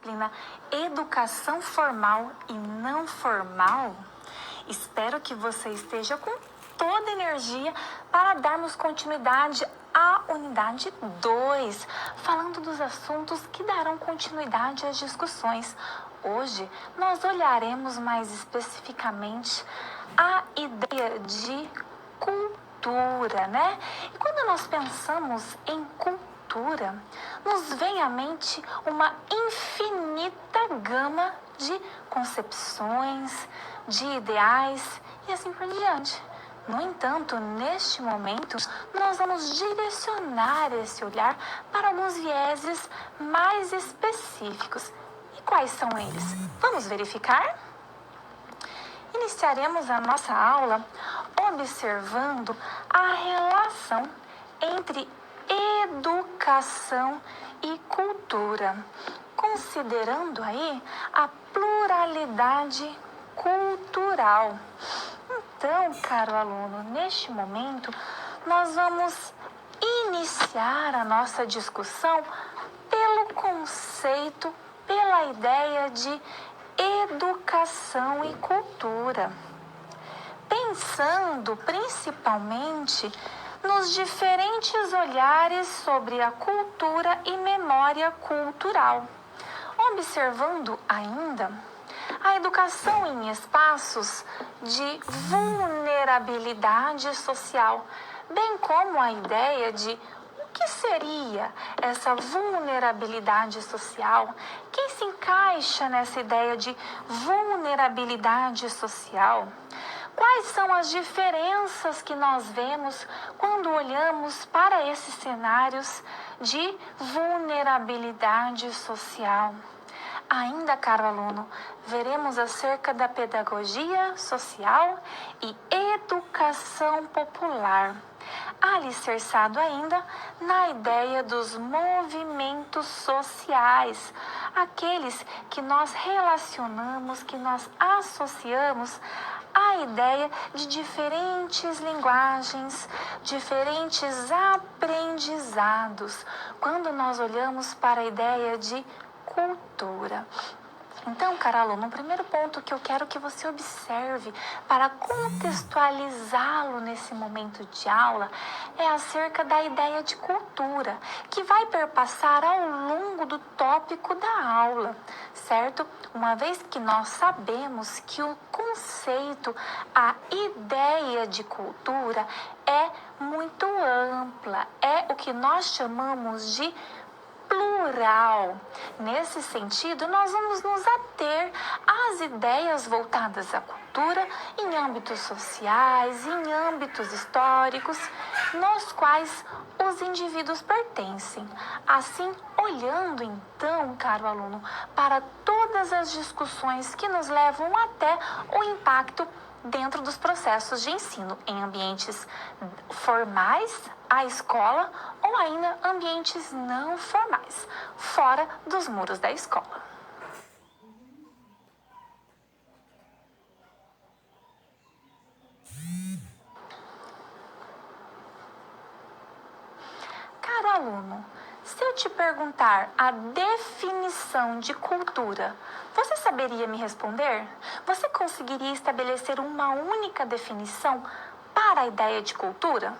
disciplina Educação Formal e Não Formal? Espero que você esteja com toda a energia para darmos continuidade à unidade 2, falando dos assuntos que darão continuidade às discussões. Hoje, nós olharemos mais especificamente a ideia de cultura, né? E quando nós pensamos em cultura, nos vem à mente uma infinita gama de concepções, de ideais e assim por diante. No entanto, neste momento, nós vamos direcionar esse olhar para alguns vieses mais específicos. E quais são eles? Vamos verificar? Iniciaremos a nossa aula observando a relação entre educação e cultura, considerando aí a pluralidade cultural. Então, caro aluno, neste momento, nós vamos iniciar a nossa discussão pelo conceito, pela ideia de educação e cultura, pensando principalmente nos diferentes olhares sobre a cultura e memória cultural, observando ainda a educação em espaços de vulnerabilidade social, bem como a ideia de o que seria essa vulnerabilidade social? Quem se encaixa nessa ideia de vulnerabilidade social? Quais são as diferenças que nós vemos quando olhamos para esses cenários de vulnerabilidade social? Ainda, caro aluno, veremos acerca da pedagogia social e educação popular, alicerçado ainda na ideia dos movimentos sociais, aqueles que nós relacionamos, que nós associamos à ideia de diferentes linguagens, diferentes aprendizados, quando nós olhamos para a ideia de cultura. Então, caro aluno, o primeiro ponto que eu quero que você observe para contextualizá-lo nesse momento de aula é acerca da ideia de cultura, que vai perpassar ao longo do tópico da aula, certo? Uma vez que nós sabemos que o conceito, a ideia de cultura é muito ampla, é o que nós chamamos de plural. Nesse sentido, nós vamos nos ater às ideias voltadas à cultura em âmbitos sociais, em âmbitos históricos, nos quais os indivíduos pertencem. Assim, olhando então, caro aluno, para todas as discussões que nos levam até o impacto dentro dos processos de ensino, em ambientes formais, a escola, ou ainda ambientes não formais, fora dos muros da escola. Caro aluno, se eu te perguntar a definição de cultura, você saberia me responder? Você conseguiria estabelecer uma única definição para a ideia de cultura?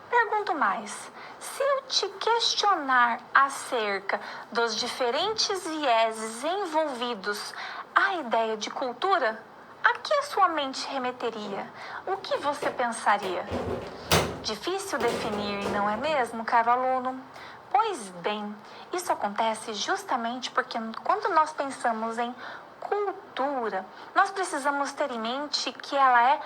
Pergunto mais, se eu te questionar acerca dos diferentes vieses envolvidos à ideia de cultura, a que a sua mente remeteria? O que você pensaria? Difícil definir, não é mesmo, caro aluno? Pois bem, isso acontece justamente porque quando nós pensamos em cultura, nós precisamos ter em mente que ela é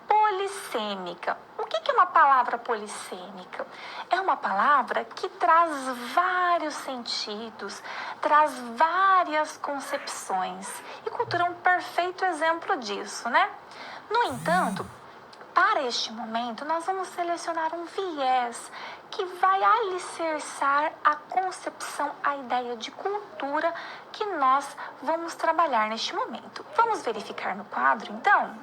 polissêmica. O que é uma palavra polissêmica? É uma palavra que traz vários sentidos, traz várias concepções. E cultura é um perfeito exemplo disso, né? No entanto, para este momento, nós vamos selecionar um viés que vai alicerçar a concepção, a ideia de cultura que nós vamos trabalhar neste momento. Vamos verificar no quadro, então?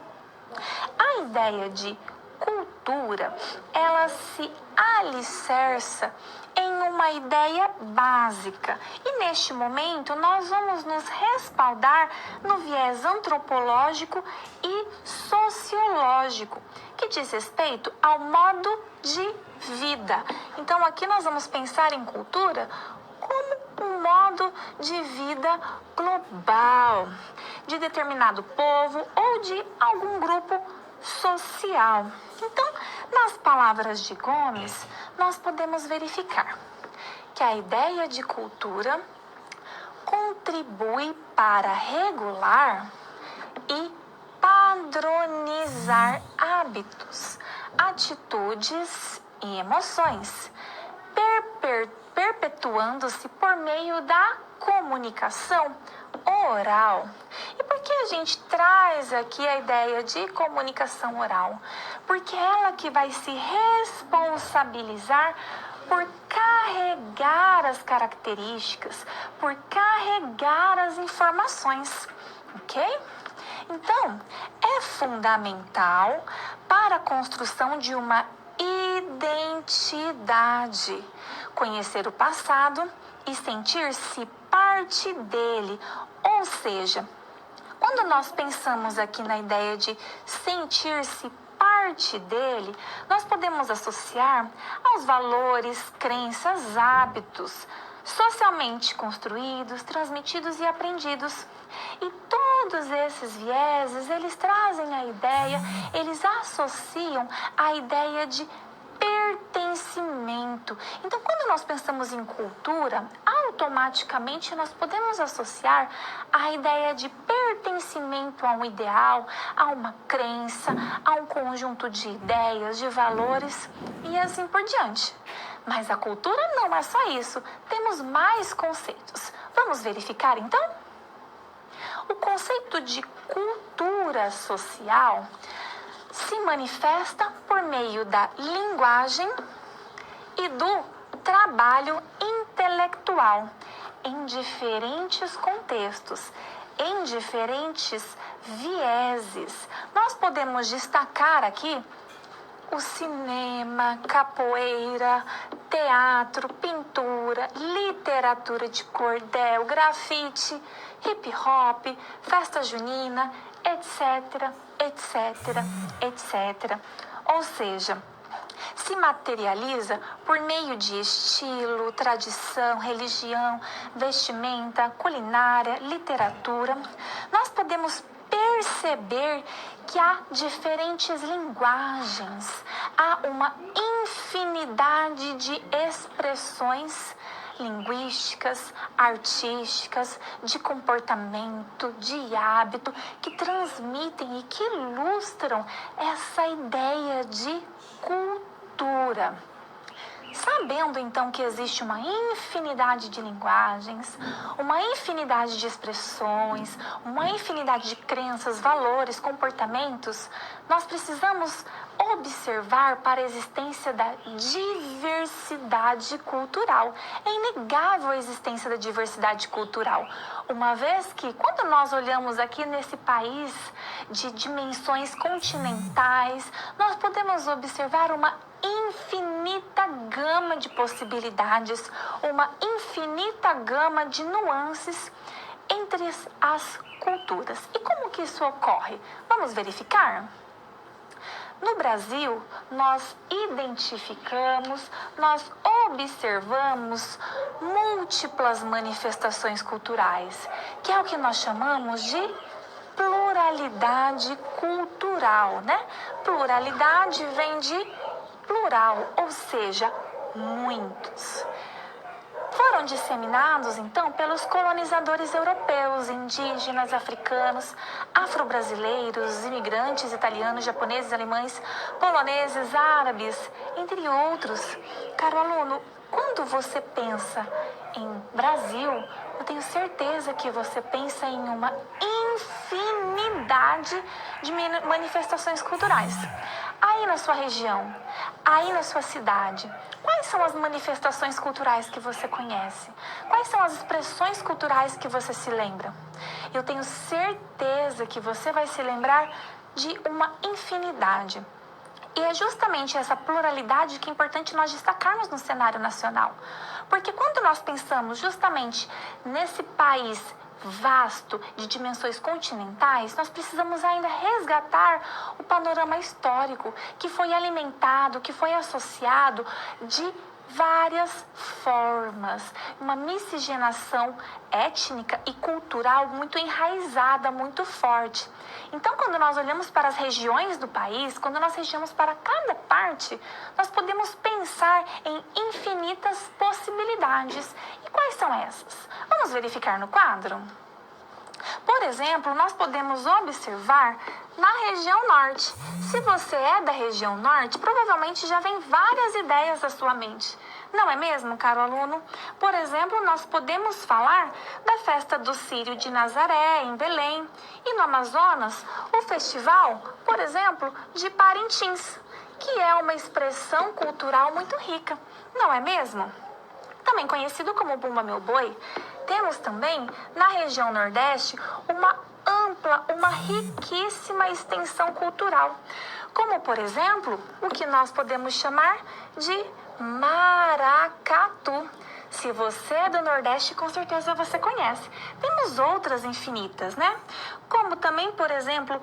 A ideia de cultura, ela se alicerça em uma ideia básica. E neste momento nós vamos nos respaldar no viés antropológico e sociológico, que diz respeito ao modo de vida. Então aqui nós vamos pensar em cultura como um modo de vida global, de determinado povo ou de algum grupo social. Então, nas palavras de Gomes, nós podemos verificar que a ideia de cultura contribui para regular e padronizar hábitos, atitudes e emoções, perpetuando-se por meio da comunicação oral. E por que a gente traz aqui a ideia de comunicação oral? Porque é ela que vai se responsabilizar por carregar as características, por carregar as informações, ok? Então, é fundamental para a construção de uma identidade, conhecer o passado e sentir-se parte dele. Ou seja, quando nós pensamos aqui na ideia de sentir-se parte dele, nós podemos associar aos valores, crenças, hábitos socialmente construídos, transmitidos e aprendidos. E todos esses vieses, eles trazem a ideia, eles associam a ideia de pertencimento. Então, quando nós pensamos em cultura, automaticamente nós podemos associar a ideia de pertencimento a um ideal, a uma crença, a um conjunto de ideias, de valores e assim por diante. Mas a cultura não é só isso, temos mais conceitos. Vamos verificar então? O conceito de cultura social se manifesta por meio da linguagem e do trabalho intelectual em diferentes contextos, em diferentes vieses. Nós podemos destacar aqui o cinema, capoeira, teatro, pintura, literatura de cordel, grafite, hip hop, festa junina, etc, etc, etc. Ou seja, se materializa por meio de estilo, tradição, religião, vestimenta, culinária, literatura. Nós podemos perceber que há diferentes linguagens, há uma infinidade de expressões linguísticas, artísticas, de comportamento, de hábito, que transmitem e que ilustram essa ideia de cultura. Sabendo então que existe uma infinidade de linguagens, uma infinidade de expressões, uma infinidade de crenças, valores, comportamentos, nós precisamos observar para a existência da diversidade cultural. É inegável a existência da diversidade cultural, uma vez que quando nós olhamos aqui nesse país de dimensões continentais, nós podemos observar uma infinita gama de possibilidades, uma infinita gama de nuances entre as culturas. E como que isso ocorre? Vamos verificar? No Brasil, nós identificamos, nós observamos múltiplas manifestações culturais, que é o que nós chamamos de pluralidade cultural, né? Pluralidade vem de plural, ou seja, muitos. Foram disseminados, então, pelos colonizadores europeus, indígenas, africanos, afro-brasileiros, imigrantes italianos, japoneses, alemães, poloneses, árabes, entre outros. Caro aluno, quando você pensa em Brasil, eu tenho certeza que você pensa em uma infinidade de manifestações culturais. Aí na sua região, aí na sua cidade, quais são as manifestações culturais que você conhece? Quais são as expressões culturais que você se lembra? Eu tenho certeza que você vai se lembrar de uma infinidade. E é justamente essa pluralidade que é importante nós destacarmos no cenário nacional. Porque quando nós pensamos justamente nesse país vasto, de dimensões continentais, nós precisamos ainda resgatar o panorama histórico que foi alimentado, que foi associado de várias formas, uma miscigenação étnica e cultural muito enraizada, muito forte. Então, quando nós olhamos para as regiões do país, quando nós olhamos para cada parte, nós podemos pensar em infinitas possibilidades. E quais são essas? Vamos verificar no quadro? Por exemplo, nós podemos observar na região norte. Se você é da região norte, provavelmente já vem várias ideias à sua mente. Não é mesmo, caro aluno? Por exemplo, nós podemos falar da festa do Círio de Nazaré, em Belém. E no Amazonas, o festival, por exemplo, de Parintins, que é uma expressão cultural muito rica. Não é mesmo? Também conhecido como Bumba Meu Boi, temos também, na região Nordeste, uma ampla, uma riquíssima extensão cultural, como, por exemplo, o que nós podemos chamar de maracatu. Se você é do Nordeste, com certeza você conhece. Temos outras infinitas, né? Como também, por exemplo,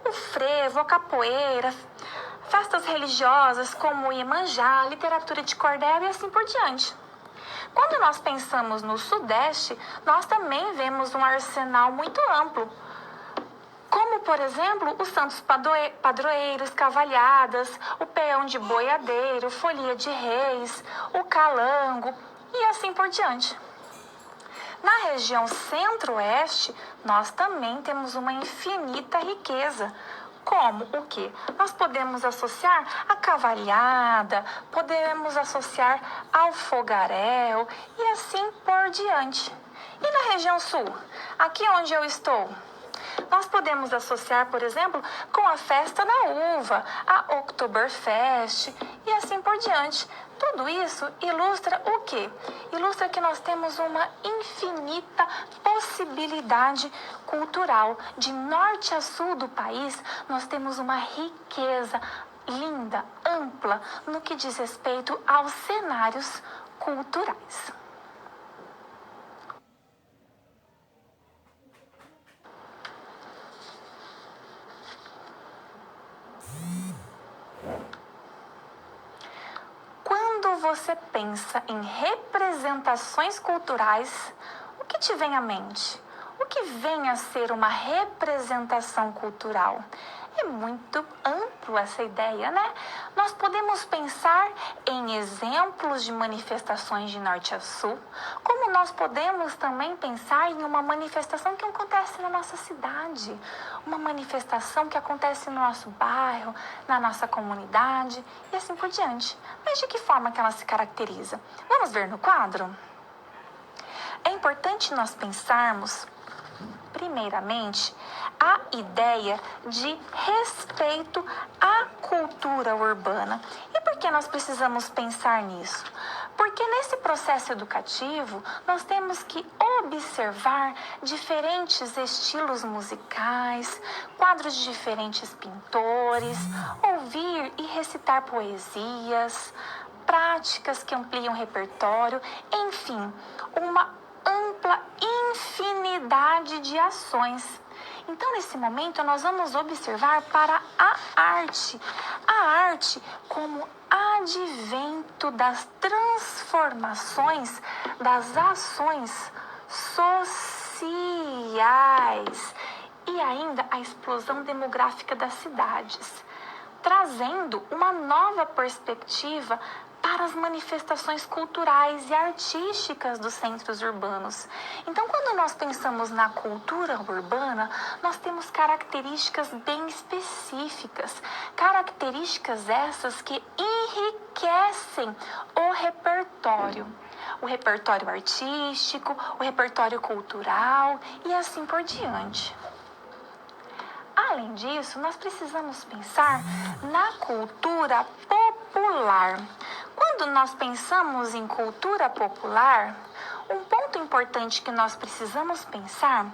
o frevo, a capoeira, festas religiosas como o Iemanjá, literatura de cordel e assim por diante. Quando nós pensamos no Sudeste, nós também vemos um arsenal muito amplo, como, por exemplo, os santos padroeiros, cavalhadas, o peão de boiadeiro, folia de reis, o calango e assim por diante. Na região Centro-Oeste, nós também temos uma infinita riqueza. Como o quê? Nós podemos associar a cavalhada, podemos associar ao fogaréu e assim por diante. E na região sul, aqui onde eu estou, nós podemos associar, por exemplo, com a festa da uva, a Oktoberfest e assim por diante. Tudo isso ilustra o quê? Ilustra que nós temos uma infinita possibilidade cultural. De norte a sul do país, nós temos uma riqueza linda, ampla, no que diz respeito aos cenários culturais. Quando você pensa em representações culturais, o que te vem à mente? O que vem a ser uma representação cultural? É muito amplo essa ideia, né? Nós podemos pensar em exemplos de manifestações de norte a sul, como nós podemos também pensar em uma manifestação que acontece na nossa cidade, uma manifestação que acontece no nosso bairro, na nossa comunidade e assim por diante. Mas de que forma que ela se caracteriza? Vamos ver no quadro? É importante nós pensarmos, primeiramente, a ideia de respeito à cultura urbana. E por que nós precisamos pensar nisso? Porque nesse processo educativo, nós temos que observar diferentes estilos musicais, quadros de diferentes pintores, ouvir e recitar poesias, práticas que ampliam o repertório, enfim, uma ampla infinidade de ações. Então, nesse momento, nós vamos observar para a arte como advento das transformações das ações sociais e ainda a explosão demográfica das cidades, trazendo uma nova perspectiva para as manifestações culturais e artísticas dos centros urbanos. Então, quando nós pensamos na cultura urbana, nós temos características bem específicas, características essas que enriquecem o repertório artístico, o repertório cultural e assim por diante. Além disso, nós precisamos pensar na cultura popular. Quando nós pensamos em cultura popular, um ponto importante que nós precisamos pensar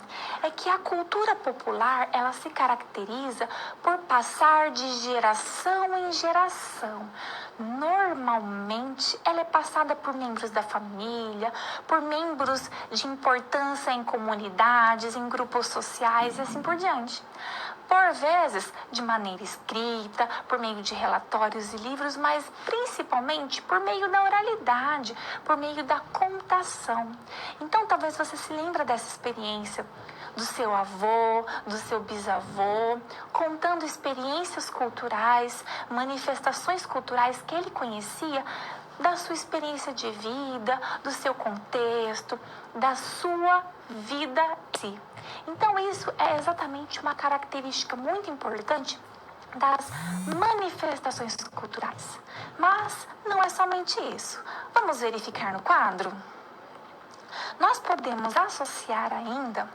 é que a cultura popular, ela se caracteriza por passar de geração em geração. Normalmente, ela é passada por membros da família, por membros de importância em comunidades, em grupos sociais e assim por diante. Por vezes, de maneira escrita, por meio de relatórios e livros, mas principalmente por meio da oralidade, por meio da contação. Então, talvez você se lembre dessa experiência do seu avô, do seu bisavô, contando experiências culturais, manifestações culturais que ele conhecia, da sua experiência de vida, do seu contexto, da sua vida em si. Então, isso é exatamente uma característica muito importante das manifestações culturais. Mas não é somente isso. Vamos verificar no quadro? Nós podemos associar ainda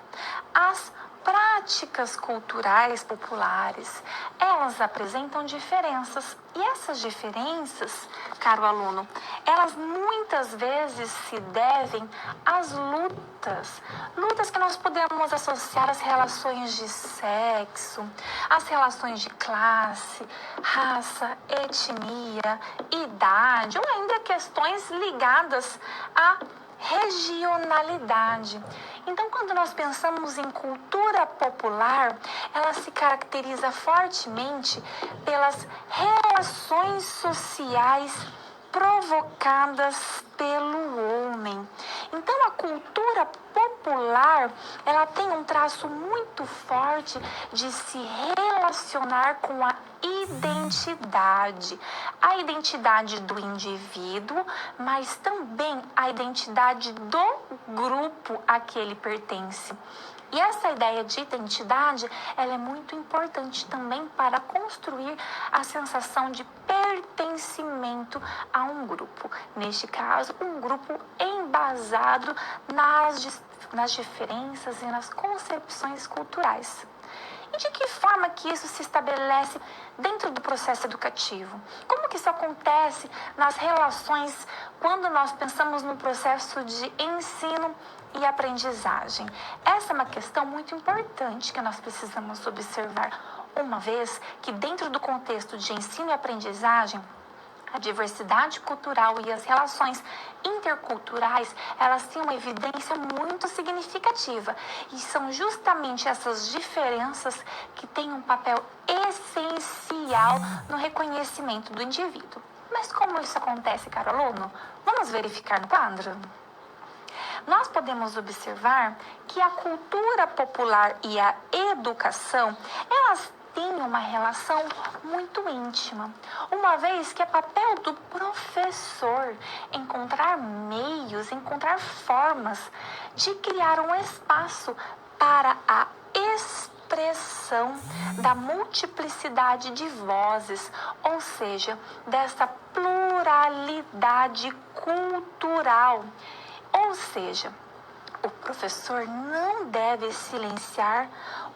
as práticas culturais populares. Elas apresentam diferenças. E essas diferenças, caro aluno, elas muitas vezes se devem às lutas. Lutas que nós podemos associar às relações de sexo, às relações de classe, raça, etnia, idade, ou ainda questões ligadas a regionalidade. Então, quando nós pensamos em cultura popular, ela se caracteriza fortemente pelas relações sociais provocadas pelo homem. Então, a cultura popular, ela tem um traço muito forte de se relacionar com a identidade. A identidade do indivíduo, mas também a identidade do grupo a que ele pertence. E essa ideia de identidade, ela é muito importante também para construir a sensação de pertencimento a um grupo. Neste caso, um grupo embasado nas diferenças e nas concepções culturais. E de que forma que isso se estabelece dentro do processo educativo? Como que isso acontece nas relações quando nós pensamos no processo de ensino e aprendizagem? Essa é uma questão muito importante que nós precisamos observar, uma vez que dentro do contexto de ensino e aprendizagem, a diversidade cultural e as relações interculturais, elas têm uma evidência muito significativa. E são justamente essas diferenças que têm um papel essencial no reconhecimento do indivíduo. Mas como isso acontece, caro aluno? Vamos verificar no quadro? Nós podemos observar que a cultura popular e a educação, elas têm uma relação muito íntima, uma vez que é papel do professor encontrar meios, encontrar formas de criar um espaço para a expressão da multiplicidade de vozes, ou seja, dessa pluralidade cultural. Ou seja, o professor não deve silenciar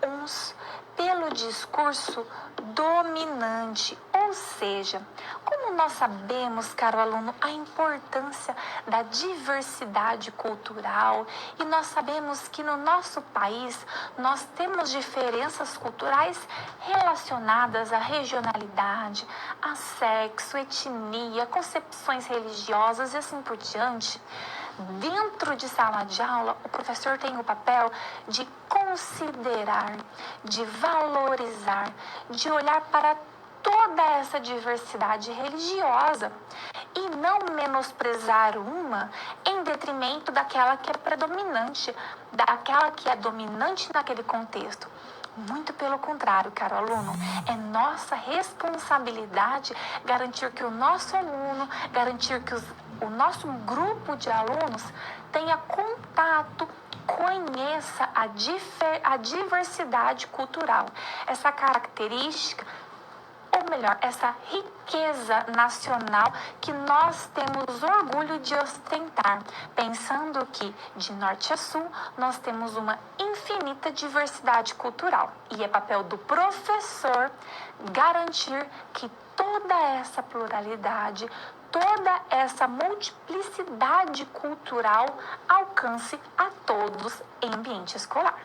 uns pelo discurso dominante, ou seja, como nós sabemos, caro aluno, a importância da diversidade cultural e nós sabemos que no nosso país nós temos diferenças culturais relacionadas à regionalidade, a sexo, etnia, concepções religiosas e assim por diante. Dentro de sala de aula, o professor tem o papel de considerar, de valorizar, de olhar para toda essa diversidade religiosa e não menosprezar uma em detrimento daquela que é predominante, daquela que é dominante naquele contexto. Muito pelo contrário, caro aluno, é nossa responsabilidade garantir que o nosso aluno, garantir que o nosso grupo de alunos tenha contato, conheça a diversidade cultural, essa característica, ou melhor, essa riqueza nacional que nós temos orgulho de ostentar, pensando que de norte a sul nós temos uma infinita diversidade cultural e é papel do professor garantir que toda essa pluralidade, toda essa multiplicidade cultural alcance a todos em ambiente escolar.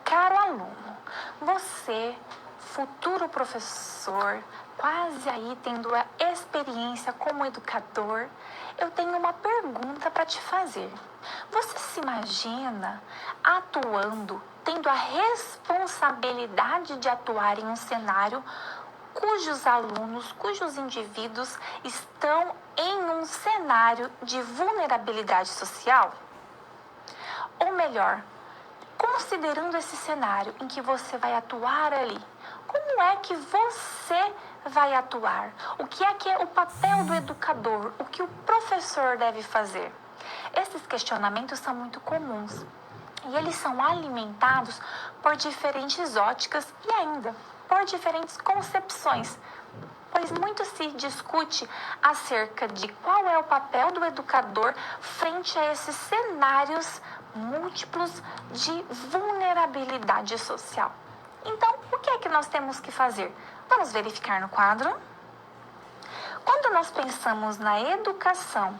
Caro aluno, você, futuro professor, quase aí tendo a experiência como educador, eu tenho uma pergunta para te fazer. Você se imagina atuando, tendo a responsabilidade de atuar em um cenário cujos alunos, cujos indivíduos estão em um cenário de vulnerabilidade social? Ou melhor, considerando esse cenário em que você vai atuar ali, como é que você vai atuar? O que é o papel do educador? O que o professor deve fazer? Esses questionamentos são muito comuns e eles são alimentados por diferentes óticas e ainda por diferentes concepções, pois muito se discute acerca de qual é o papel do educador frente a esses cenários múltiplos de vulnerabilidade social. Então, o que é que nós temos que fazer? Vamos verificar no quadro. Quando nós pensamos na educação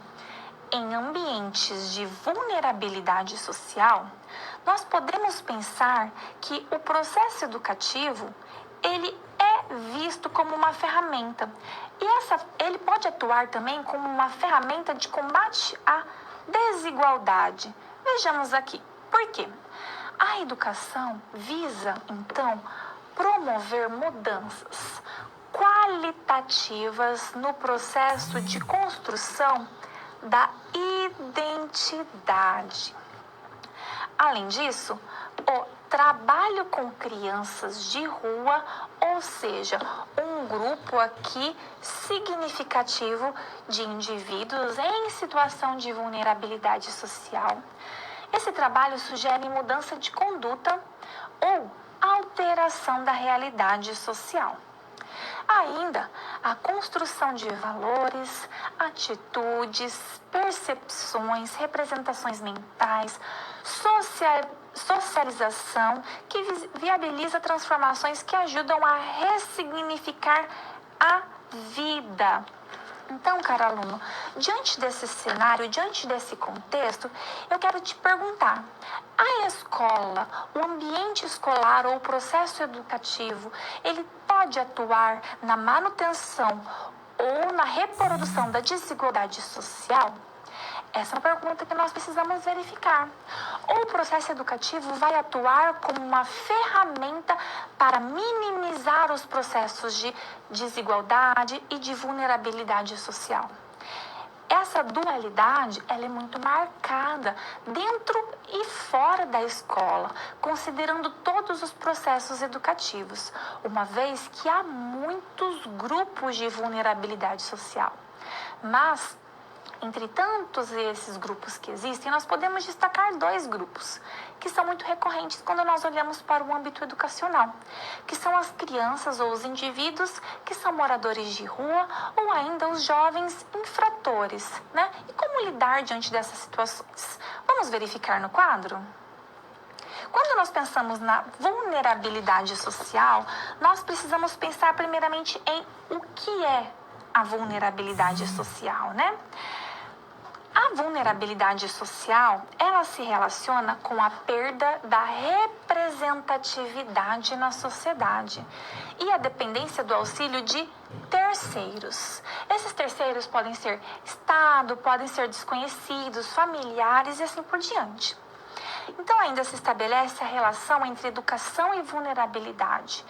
em ambientes de vulnerabilidade social, nós podemos pensar que o processo educativo, ele é visto como uma ferramenta. E ele pode atuar também como uma ferramenta de combate à desigualdade. Vejamos aqui, por quê? A educação visa, então, promover mudanças qualitativas no processo de construção da identidade. Além disso, o trabalho com crianças de rua, ou seja, um grupo aqui significativo de indivíduos em situação de vulnerabilidade social. Esse trabalho sugere mudança de conduta ou alteração da realidade social. Ainda, a construção de valores, atitudes, percepções, representações mentais, socialização, que viabiliza transformações que ajudam a ressignificar a vida. Então, caro aluno, diante desse cenário, diante desse contexto, eu quero te perguntar: a escola, o ambiente escolar ou o processo educativo, ele pode atuar na manutenção ou na reprodução da desigualdade social? Essa é uma pergunta que nós precisamos verificar. Ou o processo educativo vai atuar como uma ferramenta para minimizar os processos de desigualdade e de vulnerabilidade social? Essa dualidade, ela é muito marcada dentro e fora da escola, considerando todos os processos educativos, uma vez que há muitos grupos de vulnerabilidade social. Mas, entre tantos esses grupos que existem, nós podemos destacar dois grupos que são muito recorrentes quando nós olhamos para o âmbito educacional, que são as crianças ou os indivíduos que são moradores de rua ou ainda os jovens infratores, né? E como lidar diante dessas situações? Vamos verificar no quadro? Quando nós pensamos na vulnerabilidade social, nós precisamos pensar primeiramente em o que é a vulnerabilidade social, né? A vulnerabilidade social, ela se relaciona com a perda da representatividade na sociedade e a dependência do auxílio de terceiros. Esses terceiros podem ser Estado, podem ser desconhecidos, familiares e assim por diante. Então, ainda se estabelece a relação entre educação e vulnerabilidade,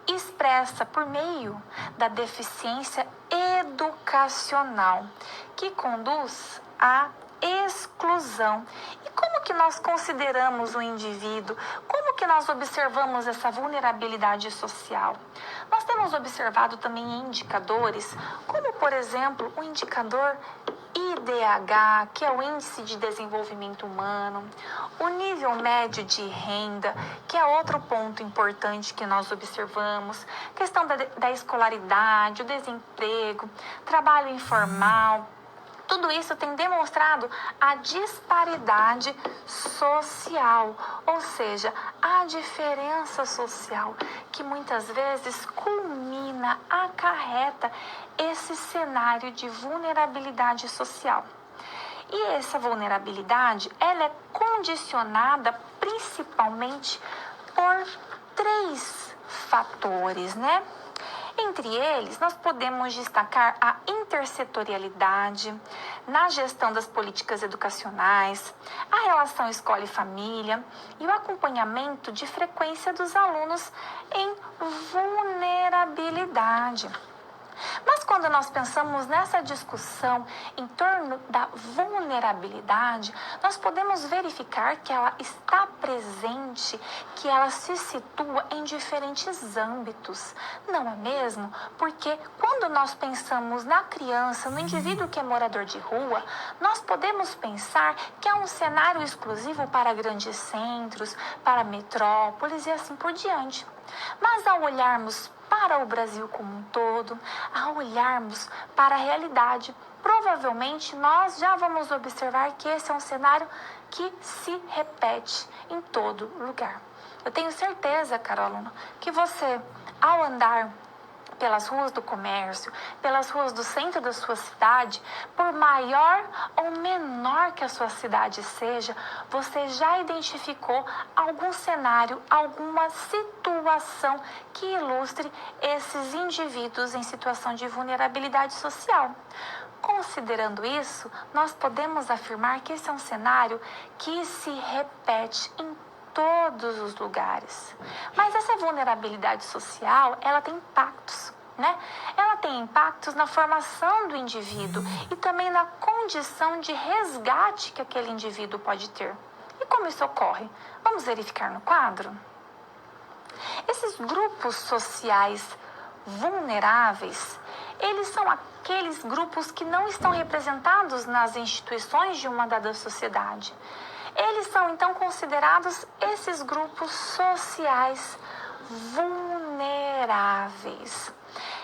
expressa por meio da deficiência educacional, que conduz à exclusão. E como que nós consideramos o indivíduo? Como que nós observamos essa vulnerabilidade social? Nós temos observado também indicadores, como, por exemplo, o indicador IDH, que é o Índice de Desenvolvimento Humano, o nível médio de renda, que é outro ponto importante que nós observamos, questão da escolaridade, o desemprego, trabalho informal, Tudo isso tem demonstrado a disparidade social, ou seja, a diferença social, que muitas vezes culmina, acarreta esse cenário de vulnerabilidade social. E essa vulnerabilidade, ela é condicionada principalmente por três fatores, né? Entre eles, nós podemos destacar a intersetorialidade na gestão das políticas educacionais, a relação escola e família e o acompanhamento de frequência dos alunos em vulnerabilidade. Mas quando nós pensamos nessa discussão em torno da vulnerabilidade, nós podemos verificar que ela está presente, que ela se situa em diferentes âmbitos, não é mesmo? Porque quando nós pensamos na criança, no indivíduo que é morador de rua, nós podemos pensar que é um cenário exclusivo para grandes centros, para metrópoles e assim por diante. Mas ao olharmos para o Brasil como um todo, ao olharmos para a realidade, provavelmente nós já vamos observar que esse é um cenário que se repete em todo lugar. Eu tenho certeza, caro aluno, que você, ao andar pelas ruas do comércio, pelas ruas do centro da sua cidade, por maior ou menor que a sua cidade seja, você já identificou algum cenário, alguma situação que ilustre esses indivíduos em situação de vulnerabilidade social. Considerando isso, nós podemos afirmar que esse é um cenário que se repete em todos os lugares. Mas essa vulnerabilidade social, ela tem impactos, né? Ela tem impactos na formação do indivíduo e também na condição de resgate que aquele indivíduo pode ter. E como isso ocorre? Vamos verificar no quadro? Esses grupos sociais vulneráveis, eles são aqueles grupos que não estão representados nas instituições de uma dada sociedade. Eles são, então, considerados esses grupos sociais vulneráveis.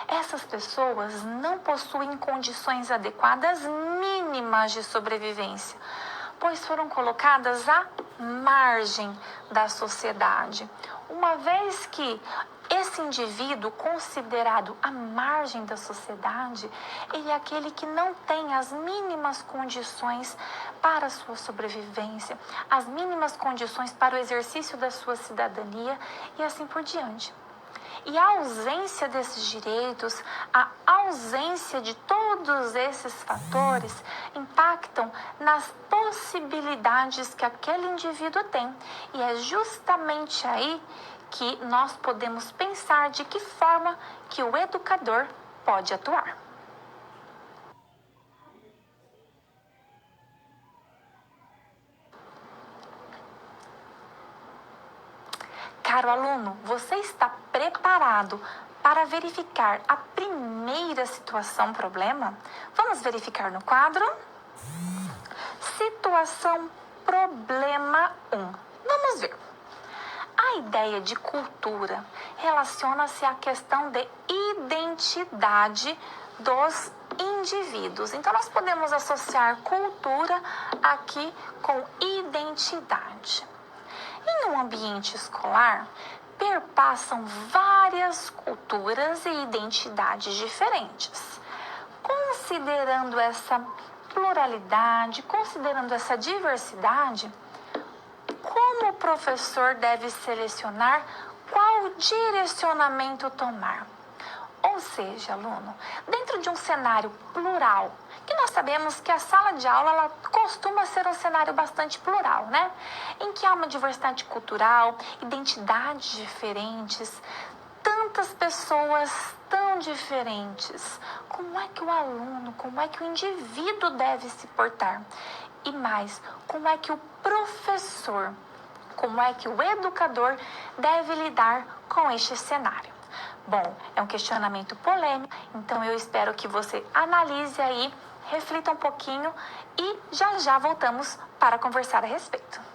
Essas pessoas não possuem condições adequadas mínimas de sobrevivência, pois foram colocadas à margem da sociedade. Uma vez que esse indivíduo considerado à margem da sociedade, ele é aquele que não tem as mínimas condições para a sua sobrevivência, as mínimas condições para o exercício da sua cidadania e assim por diante. E a ausência desses direitos, a ausência de todos esses fatores impactam nas possibilidades que aquele indivíduo tem. E é justamente aí que nós podemos pensar de que forma que o educador pode atuar. Caro aluno, você está preparado para verificar a primeira situação problema? Vamos verificar no quadro? Situação problema 1. Vamos ver. A ideia de cultura relaciona-se à questão de identidade dos indivíduos. Então, nós podemos associar cultura aqui com identidade. Em um ambiente escolar, perpassam várias culturas e identidades diferentes. Considerando essa pluralidade, considerando essa diversidade, como o professor deve selecionar qual direcionamento tomar? Ou seja, aluno, dentro de um cenário plural, que nós sabemos que a sala de aula ela costuma ser um cenário bastante plural, né? Em que há uma diversidade cultural, identidades diferentes, tantas pessoas tão diferentes. Como é que o aluno, como é que o indivíduo deve se portar? E mais, como é que o professor, como é que o educador deve lidar com este cenário? Bom, é um questionamento polêmico, então eu espero que você analise aí, reflita um pouquinho e já já voltamos para conversar a respeito.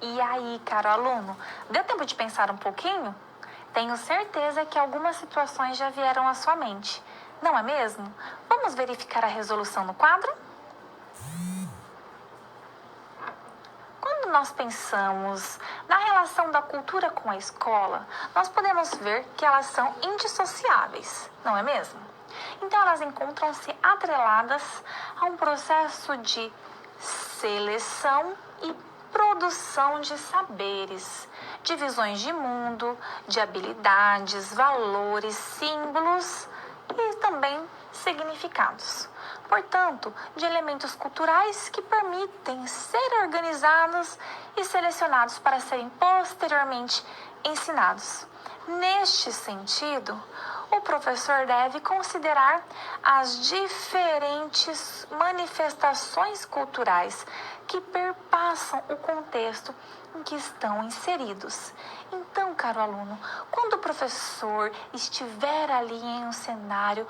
E aí, caro aluno, deu tempo de pensar um pouquinho? Tenho certeza que algumas situações já vieram à sua mente, não é mesmo? Vamos verificar a resolução no quadro? Quando nós pensamos na relação da cultura com a escola, nós podemos ver que elas são indissociáveis, não é mesmo? Então, elas encontram-se atreladas a um processo de seleção e produção de saberes, de visões de mundo, de habilidades, valores, símbolos e também significados. Portanto, de elementos culturais que permitem ser organizados e selecionados para serem posteriormente ensinados. Neste sentido, o professor deve considerar as diferentes manifestações culturais que perpassam o contexto em que estão inseridos. Então, caro aluno, quando o professor estiver ali em um cenário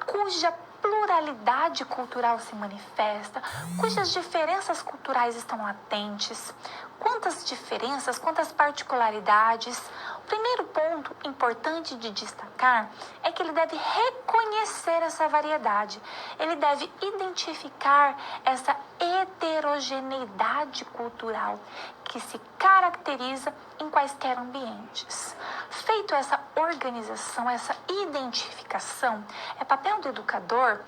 cuja pluralidade cultural se manifesta, cujas diferenças culturais estão latentes, quantas diferenças, quantas particularidades. O primeiro ponto importante de destacar é que ele deve reconhecer essa variedade, ele deve identificar essa heterogeneidade cultural que se caracteriza em quaisquer ambientes. Feito essa organização, essa identificação, é papel do educador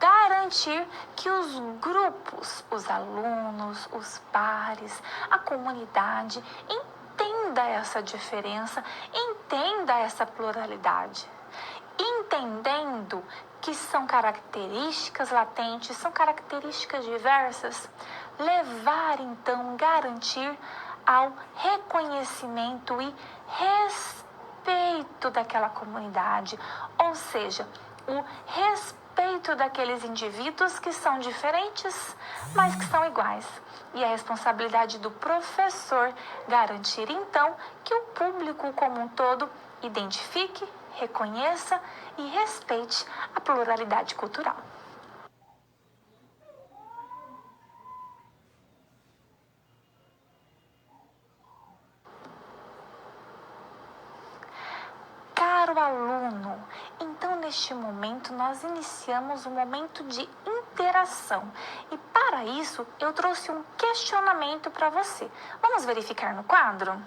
garantir que os grupos, os alunos, os pares, a comunidade entenda essa diferença, entenda essa pluralidade. Entendendo que são características latentes, são características diversas, levar então, garantir ao reconhecimento e respeito daquela comunidade, ou seja, o respeito daqueles indivíduos que são diferentes, mas que são iguais. E a responsabilidade do professor garantir então que o público como um todo identifique, reconheça e respeite a pluralidade cultural. Caro aluno, então neste momento nós iniciamos um momento de interação e para isso eu trouxe um questionamento para você. Vamos verificar no quadro?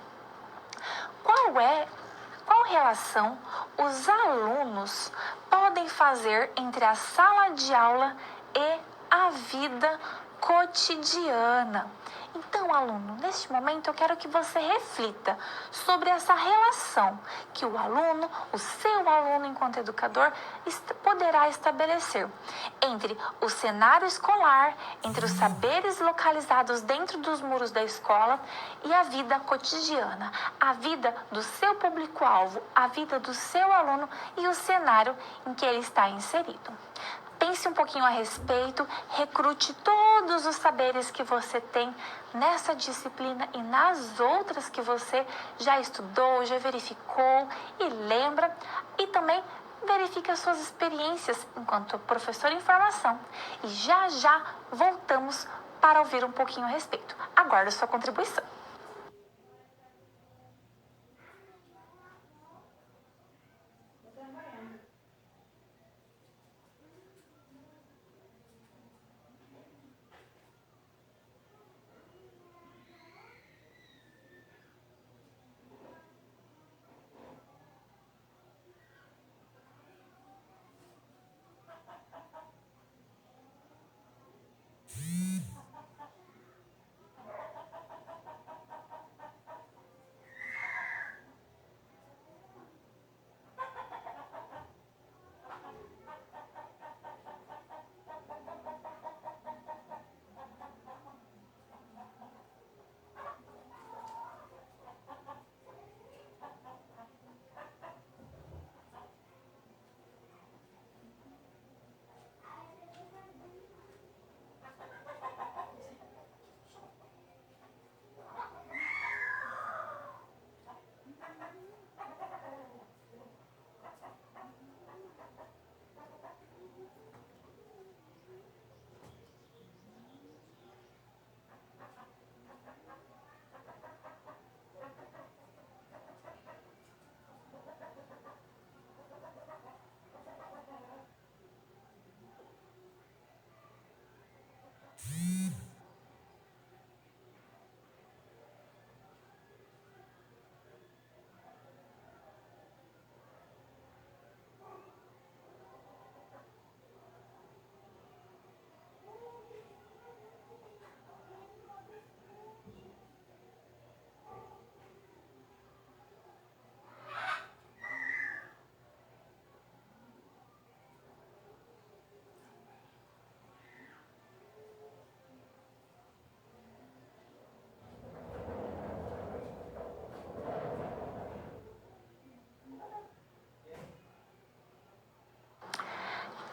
Qual relação os alunos podem fazer entre a sala de aula e a vida cotidiana? Então, aluno, neste momento eu quero que você reflita sobre essa relação que o aluno, o seu aluno enquanto educador, poderá estabelecer entre o cenário escolar, entre os saberes localizados dentro dos muros da escola e a vida cotidiana, a vida do seu público-alvo, a vida do seu aluno e o cenário em que ele está inserido. Pense um pouquinho a respeito, recrute todos os saberes que você tem nessa disciplina e nas outras que você já estudou, já verificou e lembra. E também verifique as suas experiências enquanto professor em formação. E já já voltamos para ouvir um pouquinho a respeito. Aguardo sua contribuição.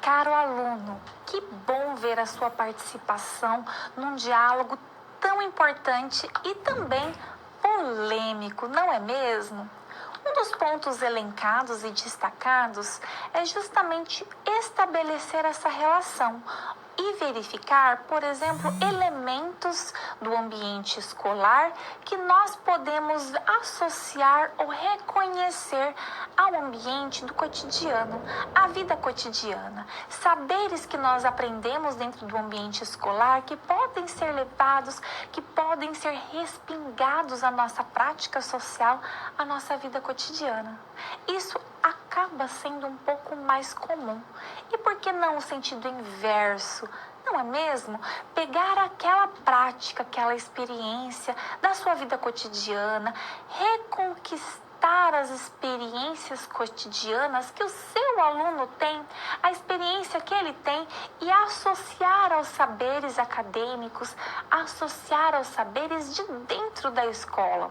Caro aluno, que bom ver a sua participação num diálogo tão importante e também polêmico, não é mesmo? Um dos pontos elencados e destacados é justamente estabelecer essa relação e verificar, por exemplo, elementos do ambiente escolar que nós podemos associar ou reconhecer ao ambiente do cotidiano, à vida cotidiana. Saberes que nós aprendemos dentro do ambiente escolar que podem ser levados, que podem ser respingados à nossa prática social, à nossa vida cotidiana. Isso acaba sendo um pouco mais comum. E por que não o sentido inverso? Não é mesmo? Pegar aquela prática, aquela experiência da sua vida cotidiana, reconquistar as experiências cotidianas que o seu aluno tem, a experiência que ele tem e associar aos saberes acadêmicos, associar aos saberes de dentro da escola.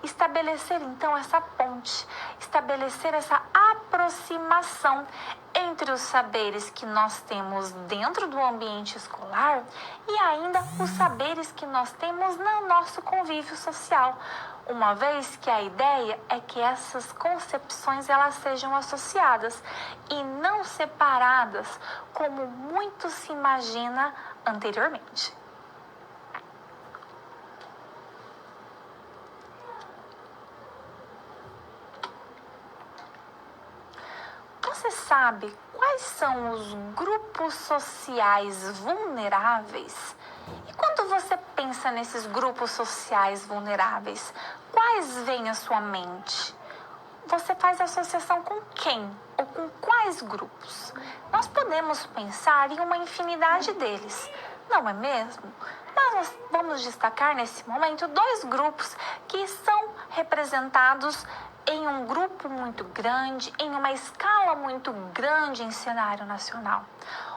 Estabelecer então essa ponte, estabelecer essa aproximação entre os saberes que nós temos dentro do ambiente escolar e ainda os saberes que nós temos no nosso convívio social, uma vez que a ideia é que essas concepções elas sejam associadas e não separadas, como muito se imagina anteriormente. Você sabe quais são os grupos sociais vulneráveis? E quando você pensa nesses grupos sociais vulneráveis, quais vêm à sua mente? Você faz associação com quem ou com quais grupos? Nós podemos pensar em uma infinidade deles, não é mesmo? Mas nós vamos destacar nesse momento dois grupos que são representados em um grupo muito grande, em uma escala muito grande em cenário nacional.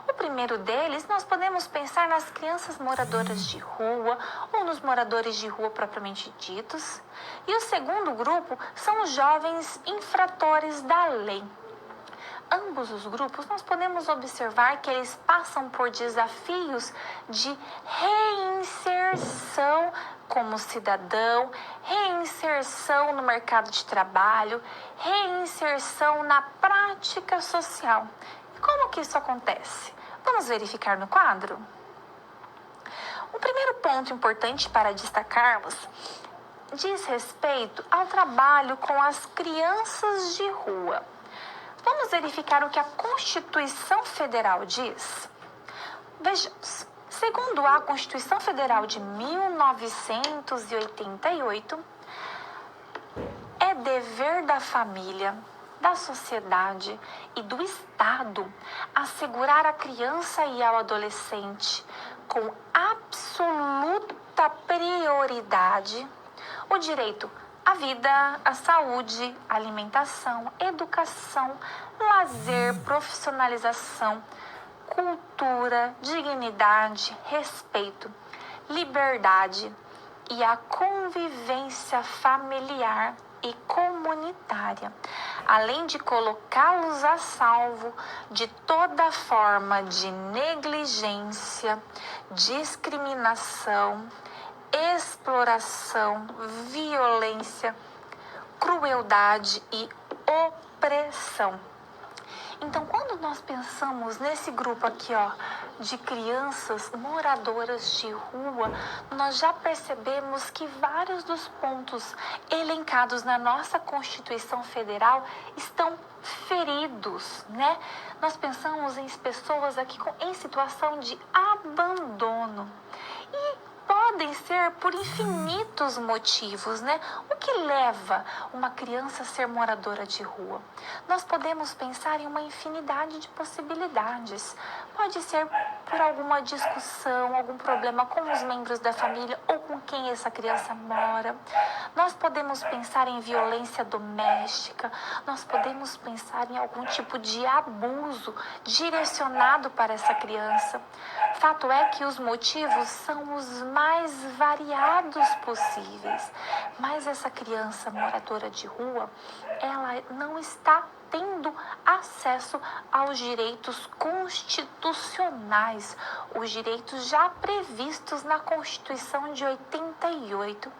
O primeiro deles, nós podemos pensar nas crianças moradoras de rua ou nos moradores de rua propriamente ditos. E o segundo grupo são os jovens infratores da lei. Ambos os grupos, nós podemos observar que eles passam por desafios de reinserção como cidadão, reinserção no mercado de trabalho, reinserção na prática social. E como que isso acontece? Vamos verificar no quadro? O primeiro ponto importante para destacarmos diz respeito ao trabalho com as crianças de rua. Vamos verificar o que a Constituição Federal diz? Vejamos. Segundo a Constituição Federal de 1988, é dever da família, da sociedade e do Estado assegurar à criança e ao adolescente, com absoluta prioridade, o direito à vida, à saúde, alimentação, educação, lazer, profissionalização, cultura, dignidade, respeito, liberdade e a convivência familiar e comunitária, além de colocá-los a salvo de toda forma de negligência, discriminação, exploração, violência, crueldade e opressão. Então, quando nós pensamos nesse grupo aqui, de crianças moradoras de rua, nós já percebemos que vários dos pontos elencados na nossa Constituição Federal estão feridos, né? Nós pensamos em pessoas aqui em situação de abandono. E podem ser por infinitos motivos, né? O que leva uma criança a ser moradora de rua? Nós podemos pensar em uma infinidade de possibilidades. Pode ser por alguma discussão, algum problema com os membros da família ou com quem essa criança mora. Nós podemos pensar em violência doméstica. Nós podemos pensar em algum tipo de abuso direcionado para essa criança. Fato é que os motivos são os mais variados possíveis, mas essa criança moradora de rua, ela não está tendo acesso aos direitos constitucionais, os direitos já previstos na Constituição de 88.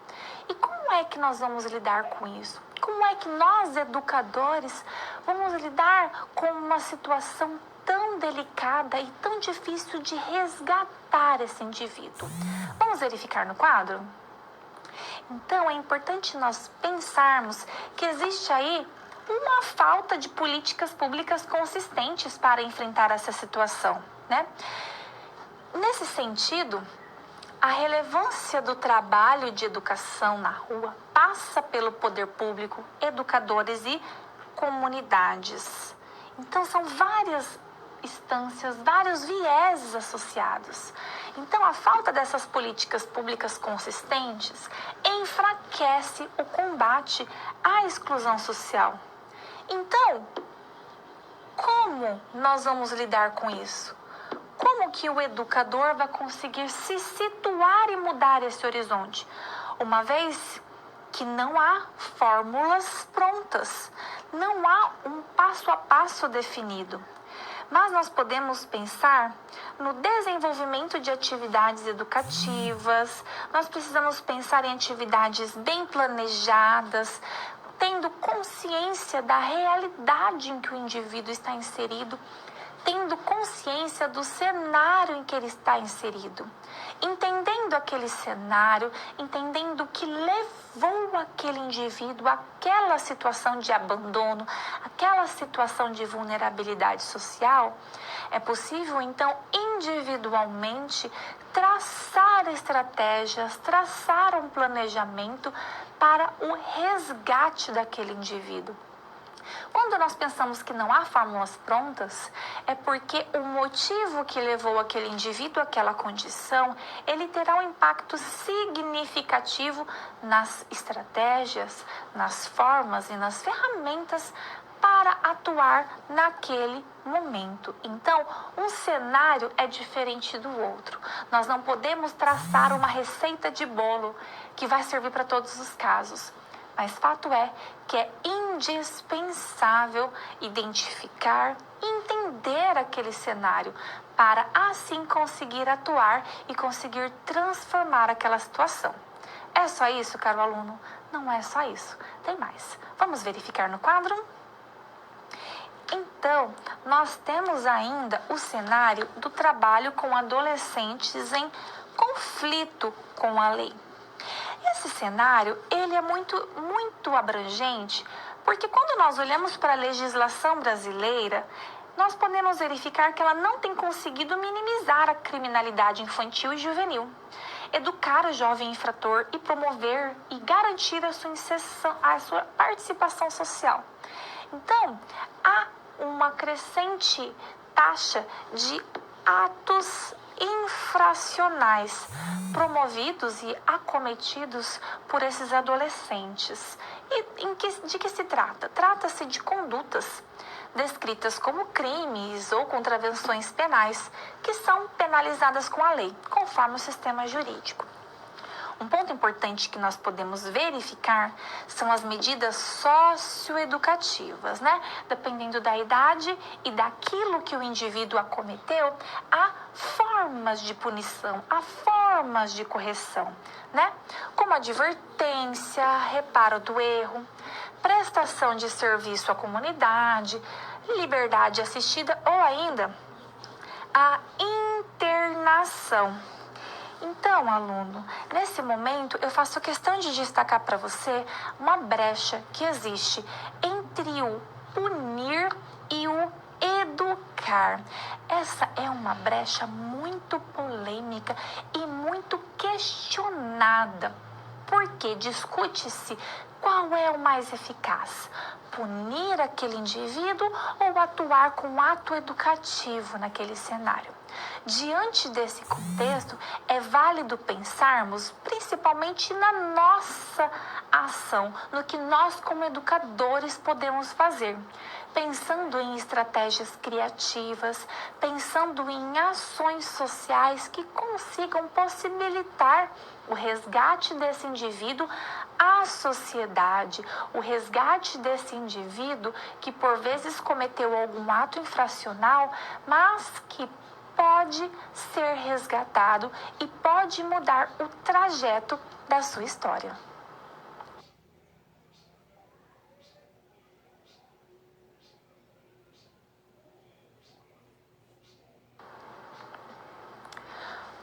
E como é que nós vamos lidar com isso? Como é que nós, educadores, vamos lidar com uma situação tão delicada e tão difícil de resgatar esse indivíduo? Vamos verificar no quadro? Então, é importante nós pensarmos que existe aí uma falta de políticas públicas consistentes para enfrentar essa situação, né? Nesse sentido, a relevância do trabalho de educação na rua passa pelo poder público, educadores e comunidades. Então, são várias instâncias, vários vieses associados. Então, a falta dessas políticas públicas consistentes enfraquece o combate à exclusão social. Então, como nós vamos lidar com isso? Como que o educador vai conseguir se situar e mudar esse horizonte? Uma vez que não há fórmulas prontas, não há um passo a passo definido. Mas nós podemos pensar no desenvolvimento de atividades educativas, nós precisamos pensar em atividades bem planejadas, tendo consciência da realidade em que o indivíduo está inserido, tendo consciência do cenário em que ele está inserido, entendendo aquele cenário, entendendo o que levou aquele indivíduo àquela situação de abandono, àquela situação de vulnerabilidade social. É possível, então, individualmente, traçar estratégias, traçar um planejamento para o resgate daquele indivíduo. Quando nós pensamos que não há fórmulas prontas, é porque o motivo que levou aquele indivíduo àquela condição, ele terá um impacto significativo nas estratégias, nas formas e nas ferramentas para atuar naquele momento. Então, um cenário é diferente do outro. Nós não podemos traçar uma receita de bolo que vai servir para todos os casos. Mas fato é que é indispensável identificar e entender aquele cenário para assim conseguir atuar e conseguir transformar aquela situação. É só isso, caro aluno? Não é só isso. Tem mais. Vamos verificar no quadro? Então, nós temos ainda o cenário do trabalho com adolescentes em conflito com a lei. Esse cenário, ele é muito abrangente, porque quando nós olhamos para a legislação brasileira, nós podemos verificar que ela não tem conseguido minimizar a criminalidade infantil e juvenil, educar o jovem infrator e promover e garantir a sua participação social. Então, há uma crescente taxa de atos infracionais promovidos e acometidos por esses adolescentes. E de que se trata? Trata-se de condutas descritas como crimes ou contravenções penais que são penalizadas com a lei, conforme o sistema jurídico. Um ponto importante que nós podemos verificar são as medidas socioeducativas, né? Dependendo da idade e daquilo que o indivíduo acometeu, há formas de punição, há formas de correção, né? Como advertência, reparo do erro, prestação de serviço à comunidade, liberdade assistida ou ainda a internação. Então, aluno, nesse momento eu faço questão de destacar para você uma brecha que existe entre o punir e o educar. Essa é uma brecha muito polêmica e muito questionada, porque discute-se qual é o mais eficaz: punir aquele indivíduo ou atuar com um ato educativo naquele cenário. Diante desse contexto, é válido pensarmos principalmente na nossa ação, no que nós como educadores podemos fazer. pensando em estratégias criativas, pensando em ações sociais que consigam possibilitar o resgate desse indivíduo à sociedade, o resgate desse indivíduo que por vezes cometeu algum ato infracional, mas que pode ser resgatado e pode mudar o trajeto da sua história.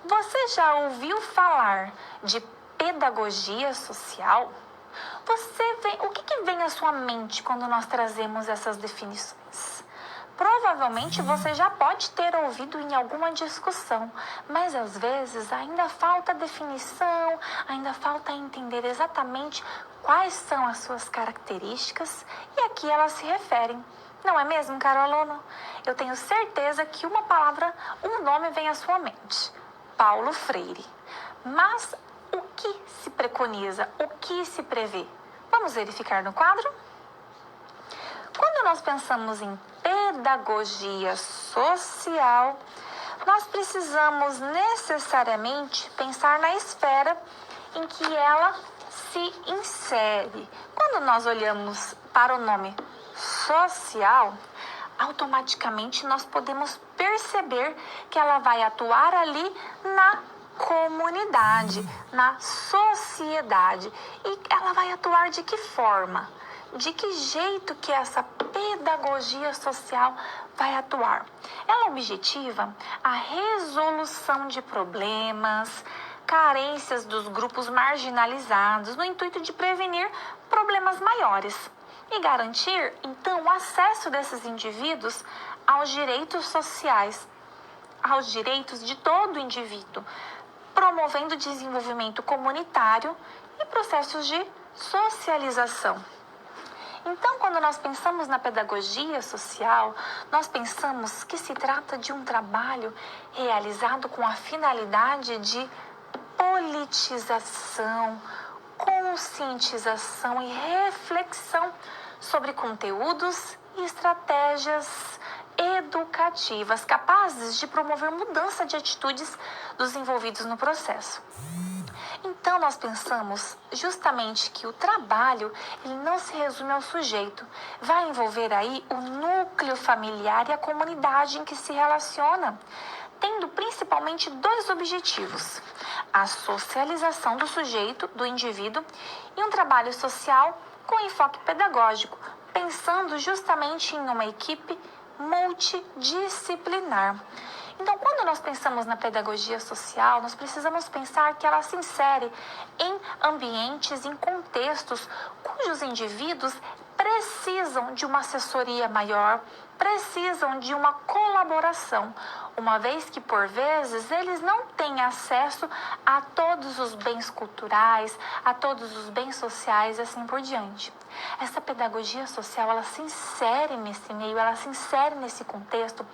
Você já ouviu falar de pedagogia social? O que vem à sua mente quando nós trazemos essas definições? Provavelmente você já pode ter ouvido em alguma discussão, mas às vezes ainda falta definição, ainda falta entender exatamente quais são as suas características e a que elas se referem. Não é mesmo, caro aluno? Eu tenho certeza que uma palavra, um nome vem à sua mente: Paulo Freire. Mas o que se preconiza? O que se prevê? Vamos verificar no quadro? Quando nós pensamos em pedagogia social, nós precisamos necessariamente pensar na esfera em que ela se insere. Quando nós olhamos para o nome social, automaticamente nós podemos perceber que ela vai atuar ali na comunidade, na sociedade. E ela vai atuar de que forma? De que jeito que essa pedagogia social vai atuar? Ela objetiva a resolução de problemas, carências dos grupos marginalizados, no intuito de prevenir problemas maiores e garantir, então, o acesso desses indivíduos aos direitos sociais, aos direitos de todo indivíduo, promovendo o desenvolvimento comunitário e processos de socialização. Então, quando nós pensamos na pedagogia social, nós pensamos que se trata de um trabalho realizado com a finalidade de politização, conscientização e reflexão sobre conteúdos e estratégias educativas capazes de promover mudança de atitudes dos envolvidos no processo. Então, nós pensamos justamente que o trabalho ele não se resume ao sujeito. Vai envolver aí o núcleo familiar e a comunidade em que se relaciona, tendo principalmente dois objetivos: a socialização do sujeito, do indivíduo, e um trabalho social com enfoque pedagógico, pensando justamente em uma equipe multidisciplinar. Então, quando nós pensamos na pedagogia social, nós precisamos pensar que ela se insere em ambientes, em contextos cujos indivíduos precisam de uma assessoria maior, precisam de uma colaboração, uma vez que, por vezes, eles não têm acesso a todos os bens culturais, a todos os bens sociais e assim por diante. Essa pedagogia social, ela se insere nesse meio, ela se insere nesse contexto,